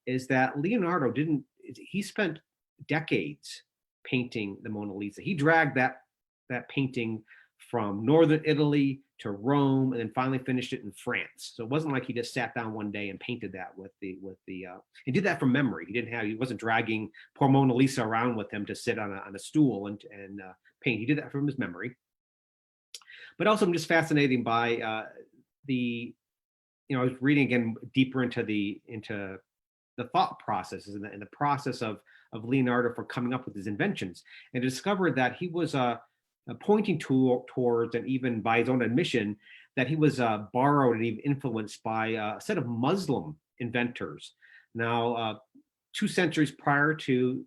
is that Leonardo he spent decades painting the Mona Lisa. He dragged that painting from northern Italy to Rome, and then finally finished it in France. So it wasn't like he just sat down one day and painted that he did that from memory. He wasn't dragging poor Mona Lisa around with him to sit on a stool and paint. He did that from his memory. But also, I'm just fascinated by I was reading again deeper into the thought processes and the process of Leonardo for coming up with his inventions, and discovered that he was pointing towards, and even by his own admission, that he was borrowed and even influenced by a set of Muslim inventors. Now, 2 centuries prior to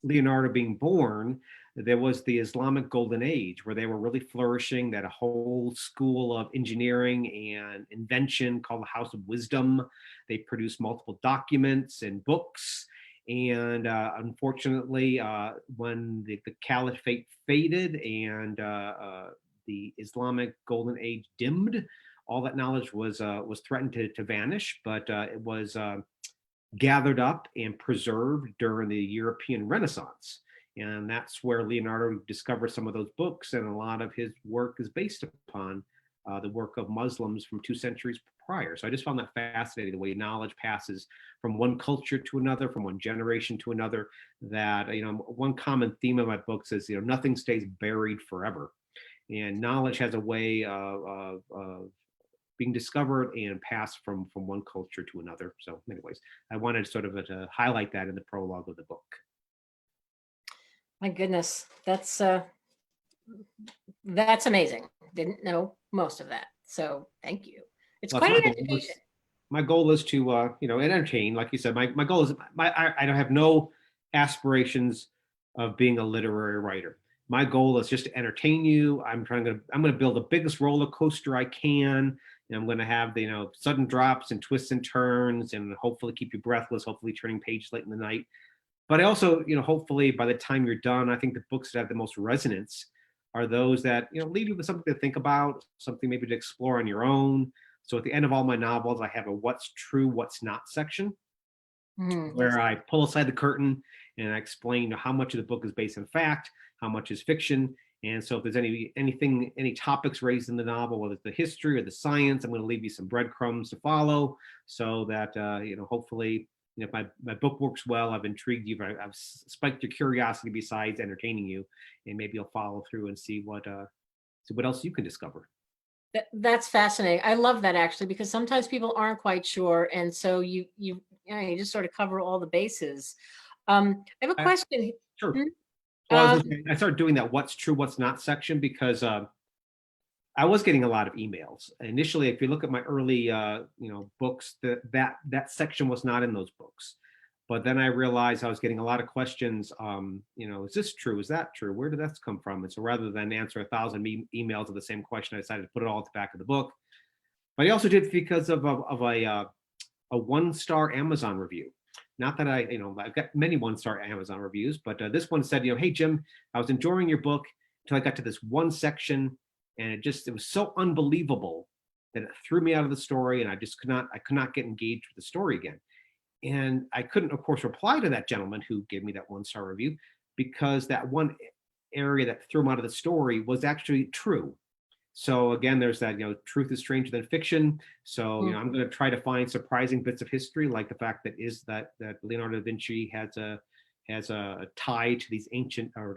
Leonardo being born, there was the Islamic Golden Age where they were really flourishing, that a whole school of engineering and invention called the House of Wisdom. They produced multiple documents and books. And unfortunately, when the caliphate faded and the Islamic Golden Age dimmed, all that knowledge was threatened to vanish, but it was gathered up and preserved during the European Renaissance. And that's where Leonardo discovered some of those books, and a lot of his work is based upon the work of Muslims from 2 centuries prior. So I just found that fascinating, the way knowledge passes from one culture to another, from one generation to another. That, one common theme of my books is, nothing stays buried forever. And knowledge has a way of being discovered and passed from one culture to another. So anyways, I wanted sort of to highlight that in the prologue of the book. My goodness, that's amazing. Didn't know most of that. So thank you. It's Well, quite it's an my goal is- education. My goal is to, entertain. Like you said, my goal is, I don't have no aspirations of being a literary writer. My goal is just to entertain you. I'm going to build the biggest roller coaster I can. And I'm going to have the, sudden drops and twists and turns, and hopefully keep you breathless, hopefully turning pages late in the night. But I also, hopefully by the time you're done, I think the books that have the most resonance are those that, leave you with something to think about, something maybe to explore on your own. So at the end of all my novels, I have a what's true, what's not section, where I pull aside the curtain and I explain how much of the book is based on fact, how much is fiction. And so if there's any topics raised in the novel, whether it's the history or the science, I'm going to leave you some breadcrumbs to follow, so that, hopefully, if my book works well, I've intrigued you, I've spiked your curiosity besides entertaining you, and maybe you'll follow through and see what else you can discover. That's fascinating. I love that, actually, because sometimes people aren't quite sure, and so you just sort of cover all the bases. I have a question. Sure. Hmm? Well, I started doing that what's true, what's not section because I was getting a lot of emails. Initially, if you look at my early books, that section was not in those books. But then I realized I was getting a lot of questions. Is this true? Is that true? Where did that come from? And so rather than answer 1,000 emails of the same question, I decided to put it all at the back of the book. But I also did it because of a 1-star Amazon review. Not that I've got many 1-star Amazon reviews, but this one said, hey, Jim, I was enjoying your book until I got to this one section, and it was so unbelievable that it threw me out of the story, and I could not get engaged with the story again. And I couldn't, of course, reply to that gentleman who gave me that 1-star review, because that one area that threw him out of the story was actually true. So again, there's that, truth is stranger than fiction. So, I'm going to try to find surprising bits of history, like the fact that Leonardo da Vinci has a tie to these ancient, or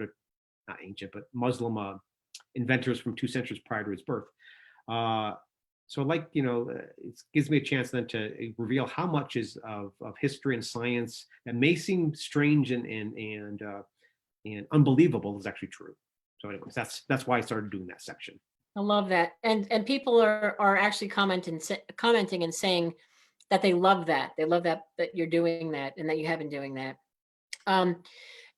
not ancient, but Muslim inventors from 2 centuries prior to his birth. So it gives me a chance then to reveal how much is of history and science that may seem strange and unbelievable is actually true. So anyways, that's why I started doing that section. I love that. And people are actually commenting and saying that they love that. They love that you're doing that and that you have been doing that.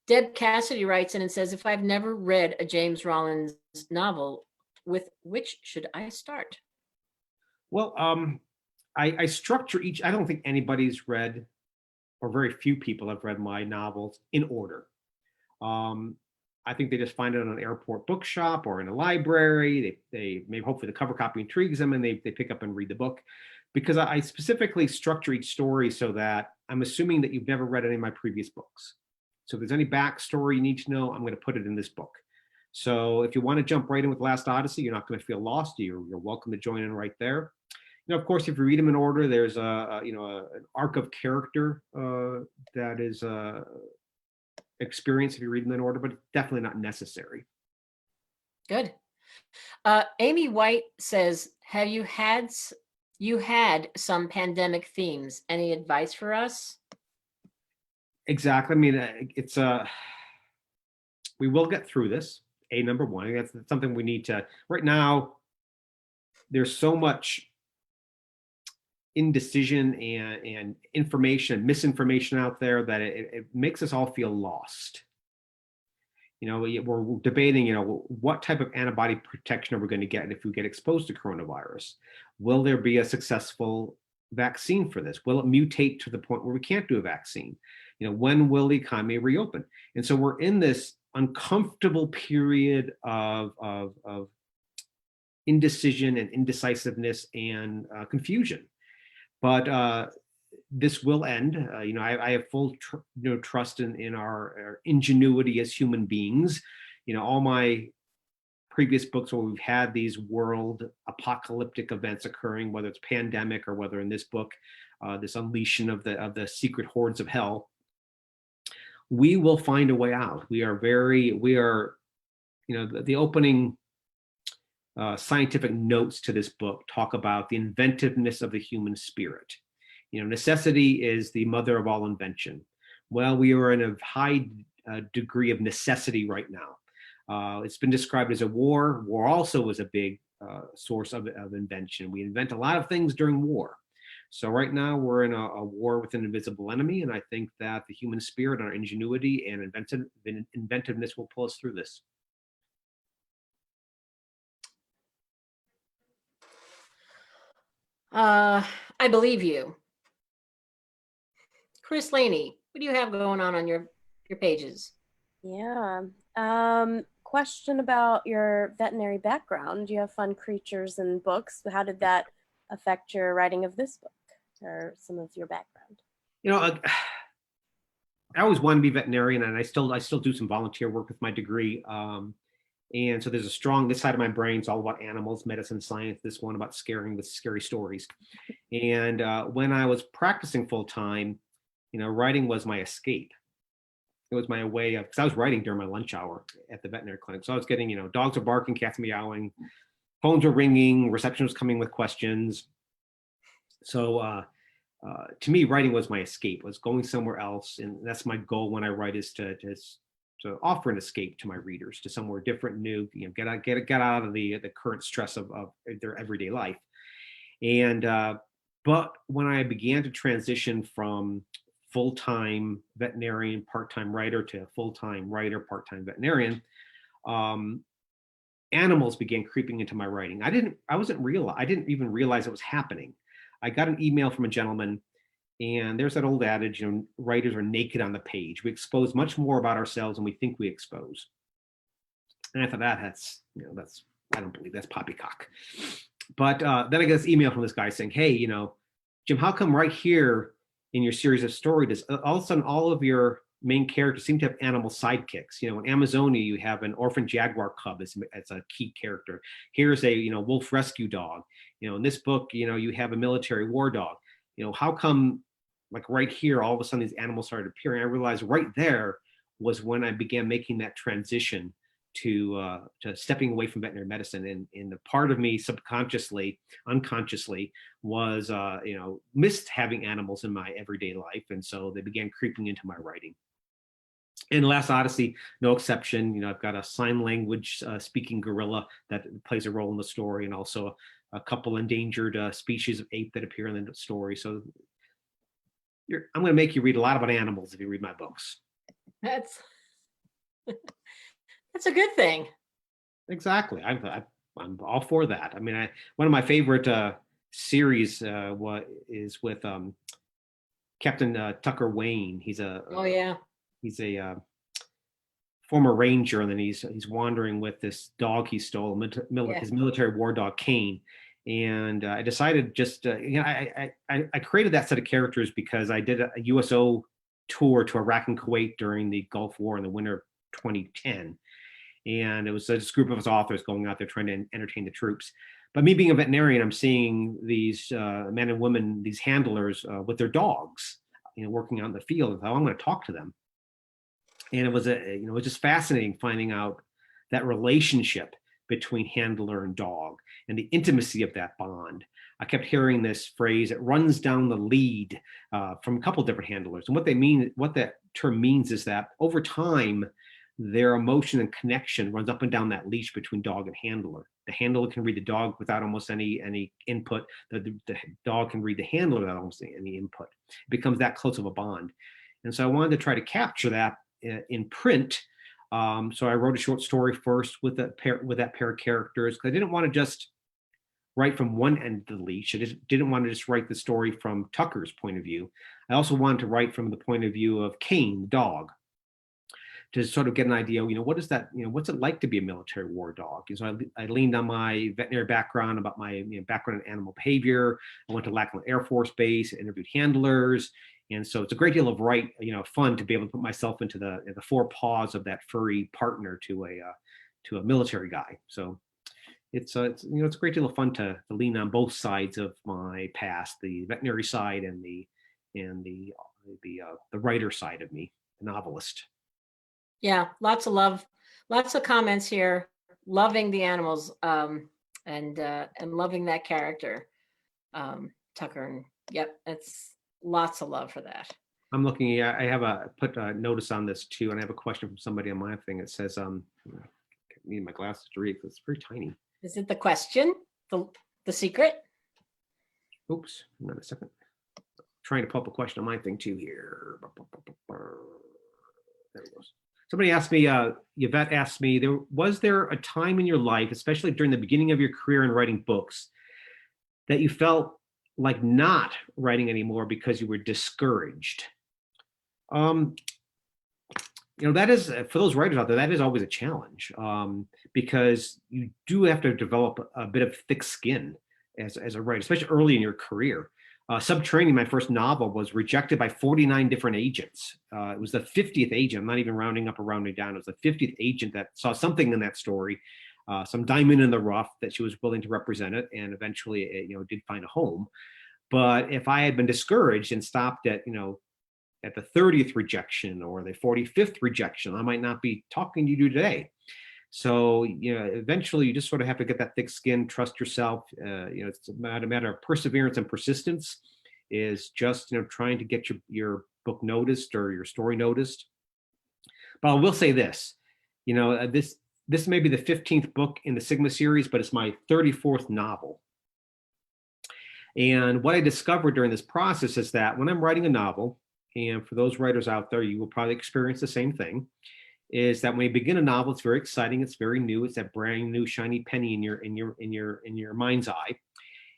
Deb Cassidy writes in and says, if I've never read a James Rollins novel, with which should I start? Well, I structure each. I don't think anybody's read, or very few people have read my novels in order. I think they just find it on an airport bookshop or in a library. They maybe hopefully the cover copy intrigues them and they pick up and read the book, because I specifically structure each story so that I'm assuming that you've never read any of my previous books. So if there's any backstory you need to know, I'm going to put it in this book. So if you want to jump right in with LAST ODYSSEY, you're not going to feel lost. You're welcome to join in right there. Of course, if you read them in order, there's an arc of character that is experience if you read them in order, but definitely not necessary. Good. Amy White says, have you had some pandemic themes? Any advice for us? Exactly. I mean, it's we will get through this. Number one, that's something we need to. Right now, there's so much indecision and information, misinformation out there that it makes us all feel lost. You know, we're debating, you know, what type of antibody protection are we going to get if we get exposed to coronavirus? Will there be a successful vaccine for this? Will it mutate to the point where we can't do a vaccine? You know, when will the economy reopen? And so we're in this uncomfortable period of indecision and indecisiveness and confusion. But this will end. You know, I have full trust in our ingenuity as human beings. You know, all my previous books where we've had these world apocalyptic events occurring, whether it's pandemic or whether in this book, this unleashing of the secret hordes of hell, we will find a way out. We are, you know, the opening scientific notes to this book talk about the inventiveness of the human spirit. You know, necessity is the mother of all invention. Well, we are in a high degree of necessity right now. It's been described as a war. War also was a big source of invention. We invent a lot of things during war. So right now we're in a war with an invisible enemy. And I think that the human spirit, our ingenuity and inventiveness will pull us through this. I believe you. Chris Laney, what do you have going on your pages? Yeah. Question about your veterinary background. Do you have fun creatures in books? How did that affect your writing of this book or some of your background? You know, I always wanted to be veterinarian, and I still do some volunteer work with my degree. And so there's a strong, this side of my brain is all about animals, medicine, science, this one about scaring with scary stories. And when I was practicing full time, you know, writing was my escape. It was my way of, because I was writing during my lunch hour at the veterinary clinic. So I was getting, you know, dogs are barking, cats meowing, phones are ringing, reception was coming with questions. So to me, writing was my escape, was going somewhere else. And that's my goal when I write, is to offer an escape to my readers, to somewhere different, new, you know, get out of the current stress of their everyday life. And but when I began to transition from full-time veterinarian, part-time writer to full-time writer, part-time veterinarian, animals began creeping into my writing. I didn't even realize it was happening. I got an email from a gentleman, and there's that old adage, you know, writers are naked on the page. We expose much more about ourselves than we think we expose. And I thought, I don't believe that's poppycock. But then I get this email from this guy saying, hey, you know, Jim, how come right here in your series of stories, all of a sudden all of your main characters seem to have animal sidekicks? You know, in Amazonia, you have an orphan jaguar cub as a key character. Here's a, you know, wolf rescue dog. You know, in this book, you know, you have a military war dog. You know, how come, like right here, all of a sudden these animals started appearing? I realized right there was when I began making that transition to stepping away from veterinary medicine. And the part of me subconsciously, unconsciously, was, you know, missed having animals in my everyday life. And so they began creeping into my writing. And LAST ODYSSEY, no exception. You know, I've got a sign language speaking gorilla that plays a role in the story, and also a couple endangered species of ape that appear in the story. So I'm going to make you read a lot about animals if you read my books. That's a good thing. Exactly. I'm all for that. I mean, one of my favorite series is with Captain Tucker Wayne. He's a he's a former ranger, and then he's wandering with this dog he stole, his military war dog Kane. And I decided just, you know, I created that set of characters because I did a USO tour to Iraq and Kuwait during the Gulf War in the winter of 2010. And it was this group of us authors going out there trying to entertain the troops. But me being a veterinarian, I'm seeing these men and women, these handlers with their dogs, you know, working out in the field. And I thought, I'm going to talk to them. And it was it was just fascinating finding out that relationship between handler and dog and the intimacy of that bond. I kept hearing this phrase, it runs down the lead, from a couple of different handlers. And what that term means is that over time, their emotion and connection runs up and down that leash between dog and handler. The handler can read the dog without almost any input. The dog can read the handler without almost any input. It becomes that close of a bond. And so I wanted to try to capture that in print. So I wrote a short story first with that pair of characters, because I didn't want to just write from one end of the leash. I just didn't want to just write the story from Tucker's point of view. I also wanted to write from the point of view of Kane, the dog, to sort of get an idea, what is that, what's it like to be a military war dog? So I leaned on my veterinary background, about my background in animal behavior. I went to Lackland Air Force Base, interviewed handlers. And so it's a great deal of fun to be able to put myself into the four paws of that furry partner to a military guy. So it's a great deal of fun to lean on both sides of my past, the veterinary side and the writer side of me, the novelist. Yeah, lots of love, lots of comments here, loving the animals, and loving that character, Tucker. And yep, it's lots of love for that. I'm looking. I have put a notice on this too, and I have a question from somebody on my thing. It says, I need my glasses to read because it's very tiny. Is it the question, the secret? Oops, hang on a second. Trying to pull up a question on my thing too here. There it goes. Somebody asked me, Yvette asked me, was there a time in your life, especially during the beginning of your career in writing books, that you felt like not writing anymore because you were discouraged? That is, for those writers out there, that is always a challenge, because you do have to develop a bit of thick skin as a writer, especially early in your career. Subterranean, my first novel, was rejected by 49 different agents. It was the 50th agent. I'm not even rounding up or rounding down. It was the 50th agent that saw something in that story, some diamond in the rough, that she was willing to represent it, and eventually it did find a home. But if I had been discouraged and stopped at the 30th rejection or the 45th rejection, I might not be talking to you today. So, eventually you just sort of have to get that thick skin, trust yourself. It's a matter of perseverance and persistence, is just, trying to get your book noticed or your story noticed. But I will say this, this may be the 15th book in the Sigma series, but it's my 34th novel. And what I discovered during this process is that when I'm writing a novel, and for those writers out there, you will probably experience the same thing, is that when you begin a novel, it's very exciting, it's very new, it's that brand new shiny penny in your mind's eye,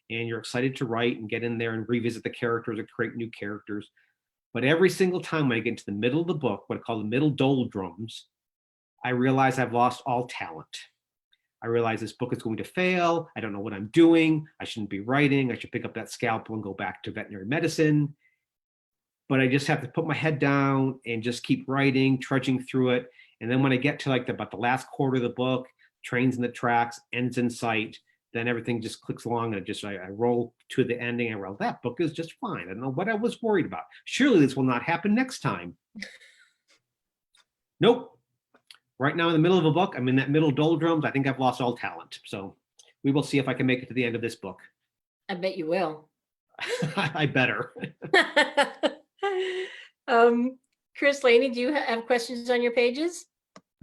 and you're excited to write and get in there and revisit the characters and create new characters. But every single time when I get into the middle of the book, what I call the middle doldrums, I realize I've lost all talent. I realize this book is going to fail. I don't know what I'm doing. I shouldn't be writing. I should pick up that scalpel and go back to veterinary medicine. But I just have to put my head down and just keep writing, trudging through it. And then when I get to about the last quarter of the book, trains in the tracks, ends in sight, then everything just clicks along, and I roll to the ending. And that book is just fine. I don't know what I was worried about. Surely this will not happen next time. Nope. Right now in the middle of a book, I'm in that middle doldrums. I think I've lost all talent. So we will see if I can make it to the end of this book. I bet you will. I better. Chris, Laney, do you have questions on your pages?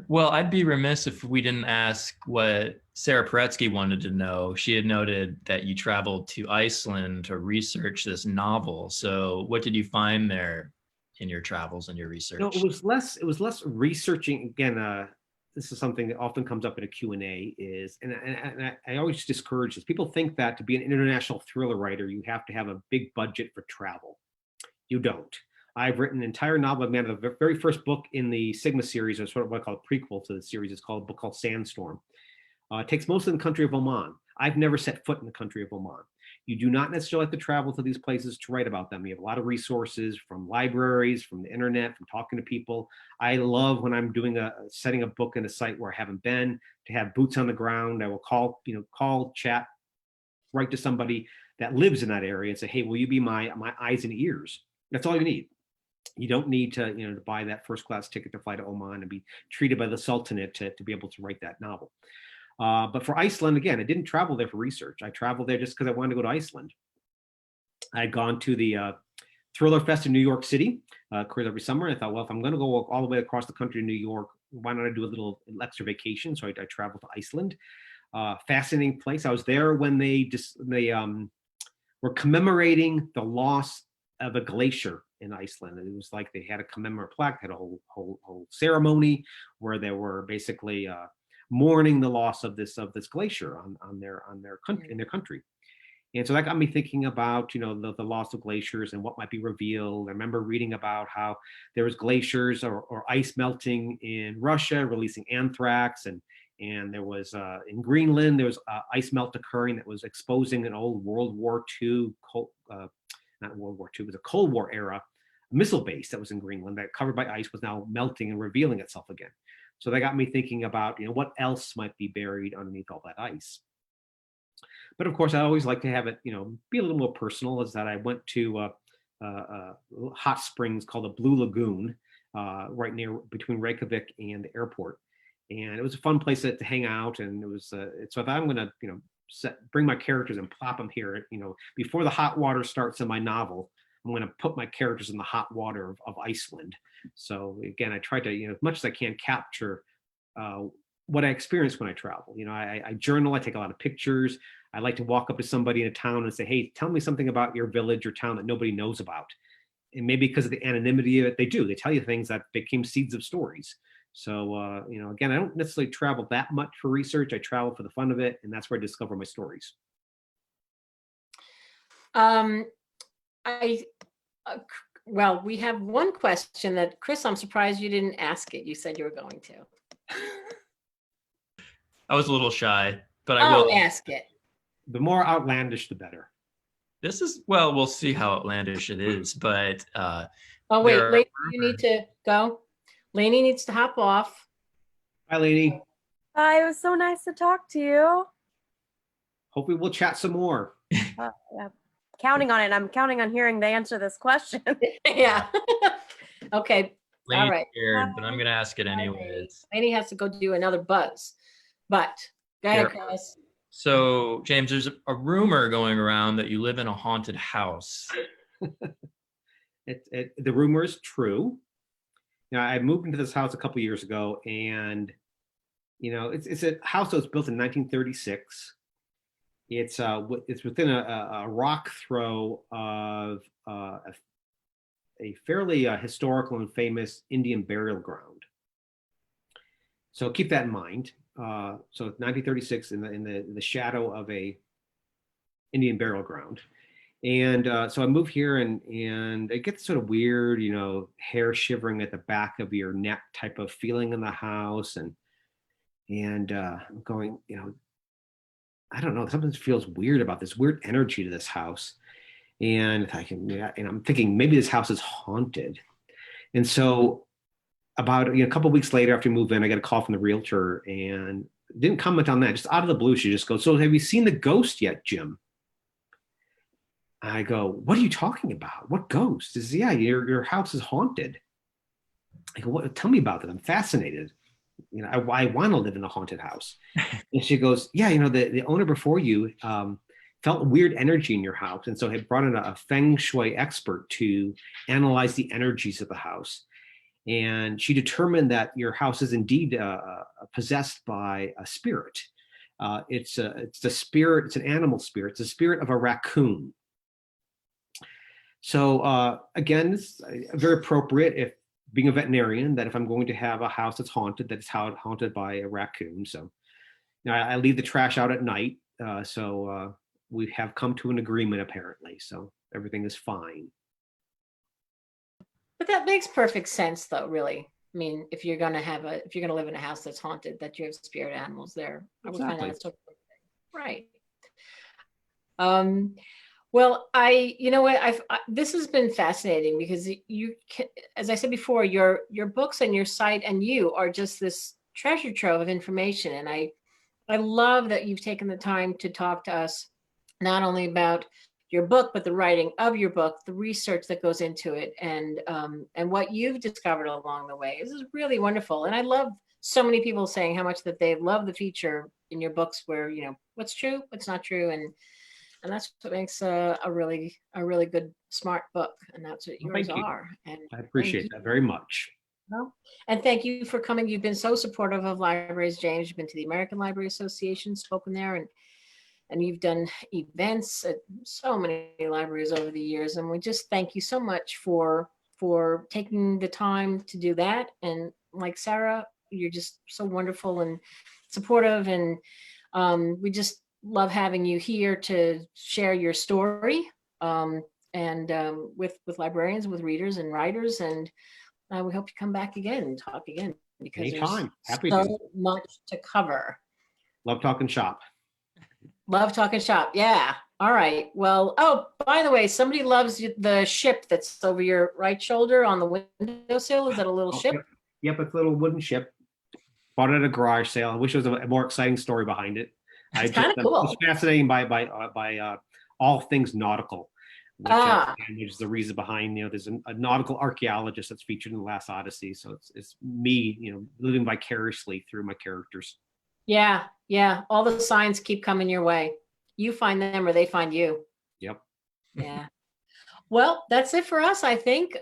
Well, I'd be remiss if we didn't ask what Sara Paretsky wanted to know. She had noted that you traveled to Iceland to research this novel. So what did you find there in your travels and your research? No, it was less researching. Again, this is something that often comes up in a Q&A, and I always discourage this. People think that to be an international thriller writer, you have to have a big budget for travel. You don't. I've written an entire novel. The very first book in the Sigma series, or sort of what I call a prequel to the series, is called a book called Sandstorm. It takes most of the country of Oman. I've never set foot in the country of Oman. You do not necessarily have to travel to these places to write about them. You have a lot of resources from libraries, from the internet, from talking to people. I love when I'm setting a book in a site where I haven't been, to have boots on the ground. I will call, chat, write to somebody that lives in that area and say, hey, will you be my eyes and ears? That's all you need. You don't need to buy that first class ticket to fly to Oman and be treated by the Sultanate to be able to write that novel. But for Iceland, again, I didn't travel there for research. I traveled there just because I wanted to go to Iceland. I'd gone to the Thriller Fest in New York City, occurs every summer. And I thought, well, if I'm going to go all the way across the country to New York, why not I do a little extra vacation? So I traveled to Iceland. Fascinating place. I was there when they were commemorating the loss of a glacier in Iceland. It was like they had a commemorative plaque, had a whole ceremony where they were basically mourning the loss of this glacier on their country, in their country. And so that got me thinking about, the loss of glaciers and what might be revealed. I remember reading about how there was glaciers or ice melting in Russia, releasing anthrax, and there was in Greenland, there was ice melt occurring that was exposing an old World War II, not World War II, it was a Cold War era missile base that was in Greenland that covered by ice was now melting and revealing itself again. So that got me thinking about, what else might be buried underneath all that ice. But of course, I always like to have it, be a little more personal. Is that I went to a hot springs called the Blue Lagoon, right near between Reykjavik and the airport, and it was a fun place to hang out. And it was so if I'm going to bring my characters and plop them here, before the hot water starts in my novel, I'm going to put my characters in the hot water of Iceland. So again, I try to, as much as I can, capture what I experience when I travel. I journal, I take a lot of pictures. I like to walk up to somebody in a town and say, hey, tell me something about your village or town that nobody knows about. And maybe because of the anonymity of it, they tell you things that became seeds of stories. So, again, I don't necessarily travel that much for research. I travel for the fun of it. And that's where I discover my stories. Well, we have one question that, Chris, I'm surprised you didn't ask it. You said you were going to. I was a little shy, but I will ask it. The more outlandish, the better. This is, well, we'll see how outlandish it is, but oh, wait, Lainey, you need to go. Lainey needs to hop off. Hi, Lainey. Hi, it was so nice to talk to you. Hopefully we'll chat some more. Yeah. Counting on it. I'm counting on hearing the answer to this question. Yeah. Okay. Lainey's all right. scared, but I'm going to ask it anyways. Lainey has to go do another buzz, but go ahead, Chris. So, James, there's a rumor going around that you live in a haunted house. The rumor is true. I moved into this house a couple years ago, and it's a house that was built in 1936. It's within a rock throw of a fairly historical and famous Indian burial ground. So keep that in mind. So 1936 in the shadow of a Indian burial ground. And so I moved here and it gets sort of weird, hair shivering at the back of your neck type of feeling in the house. And I'm going, I don't know, something feels weird about this weird energy to this house. And I'm thinking maybe this house is haunted. And so about a couple of weeks later after we moved in, I got a call from the realtor and didn't comment on that. Just out of the blue, she just goes, "So have you seen the ghost yet, Jim?" I go, "What are you talking about? What ghost?" She says, "Yeah, your house is haunted." I go, "What? Tell me about it. I'm fascinated. I want to live in a haunted house." And she goes, "Yeah, the owner before you felt weird energy in your house, and so had brought in a feng shui expert to analyze the energies of the house. And she determined that your house is indeed possessed by a spirit. It's a spirit. It's an animal spirit. It's the spirit of a raccoon." So again, it's very appropriate, if being a veterinarian, that if I'm going to have a house that's haunted, that it's haunted by a raccoon. So I leave the trash out at night. So we have come to an agreement apparently. So everything is fine. But that makes perfect sense, though, really. I mean, if you're gonna live in a house that's haunted, that you have spirit animals there. I would find that so right. Well, this has been fascinating because as I said before, your books and your site and you are just this treasure trove of information. And I love that you've taken the time to talk to us, not only about your book, but the writing of your book, the research that goes into it, and what you've discovered along the way. This is really wonderful. And I love so many people saying how much that they love the feature in your books where, what's true, what's not true. And that's what makes a really good, smart book. And that's what yours are. And I appreciate that very much. And thank you for coming. You've been so supportive of libraries, James. You've been to the American Library Association, spoken there, and you've done events at so many libraries over the years. And we just thank you so much for taking the time to do that. And like Sarah, you're just so wonderful and supportive. And we just love having you here to share your story with librarians, with readers and writers. And we hope you come back again and talk again, because Anytime. Happy there's to. so much to cover. Love talking shop. Love talking shop. Yeah. All right. Well, oh, by the way, somebody loves the ship that's over your right shoulder on the windowsill. Is that a little Oh, ship? Yep, it's a little wooden ship. Bought it at a garage sale. I wish there was a more exciting story behind it. It's kind of cool. It's fascinating by all things nautical, which is the reason behind, there's a nautical archaeologist that's featured in the Last Odyssey. So it's me, living vicariously through my characters. Yeah. Yeah. All the signs keep coming your way. You find them or they find you. Yep. Yeah. Well, that's it for us, I think.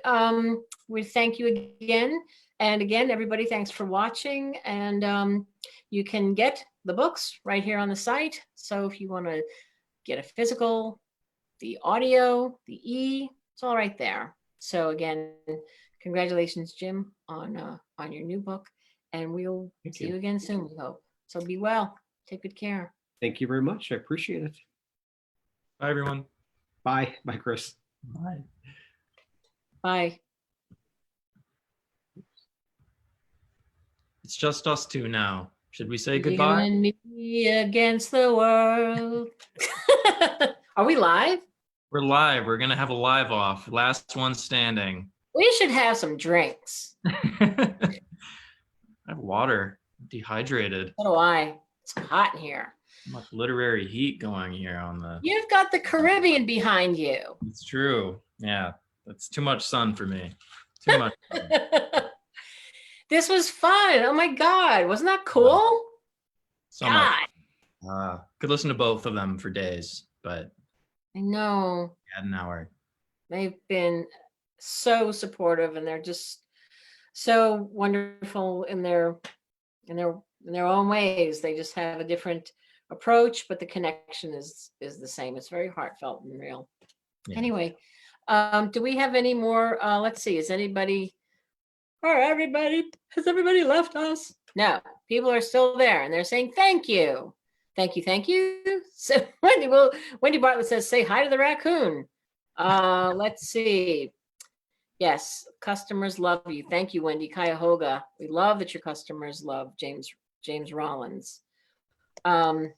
We thank you again. And again, everybody, thanks for watching. And you can get the books right here on the site. So if you want to get a physical, the audio, the it's all right there. So again, congratulations, Jim, on your new book. And we'll see you again soon, we hope. So be well. Take good care. Thank you very much. I appreciate it. Bye, everyone. Bye. Bye, Chris. Bye. Bye. It's just us two now. Should we say You goodbye? and me against the world. Are we live? We're live. We're going to have a live off. Last one standing. We should have some drinks. I have water. Dehydrated. So do I. It's hot in here. Much literary heat going here on the. You've got the Caribbean behind you. It's true. Yeah. That's too much sun for me. Too much sun. This was fun. Oh my God. Wasn't that cool? So much. Could listen to both of them for days, but I know. add an hour. They've been so supportive, and they're just so wonderful in their own ways. They just have a different approach, but the connection is the same. It's very heartfelt and real. Yeah. Anyway, do we have any more? Let's see. Has everybody left us? No, people are still there, and they're saying thank you. Thank you, thank you. So Wendy Bartlett says, say hi to the raccoon. Let's see. Yes, customers love you. Thank you, Wendy. Cuyahoga. We love that your customers love James Rollins. Let's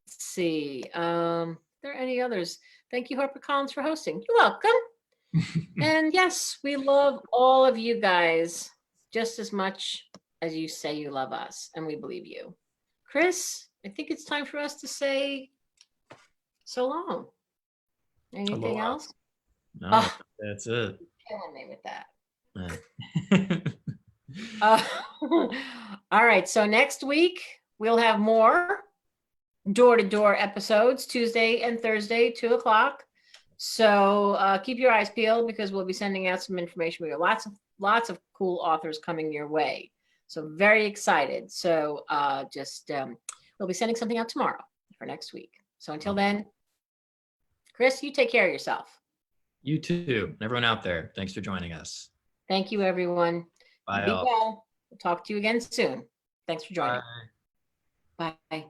see. Are there any others? Thank you, HarperCollins, for hosting. You're welcome. And yes, we love all of you guys just as much as you say you love us, and we believe you. Chris, I think it's time for us to say so long. Anything Aloha. else? No, Oh. that's it. Killing me with that. All right, so next week we'll have more door-to-door episodes, Tuesday and Thursday, 2:00. So keep your eyes peeled, because we'll be sending out some information. We have lots of cool authors coming your way. So very excited. So we'll be sending something out tomorrow for next week. So until then, Chris, you take care of yourself. You too. Everyone out there, thanks for joining us. Thank you, everyone. Bye. Be all. well. We'll talk to you again soon. Thanks for joining. Bye. Bye.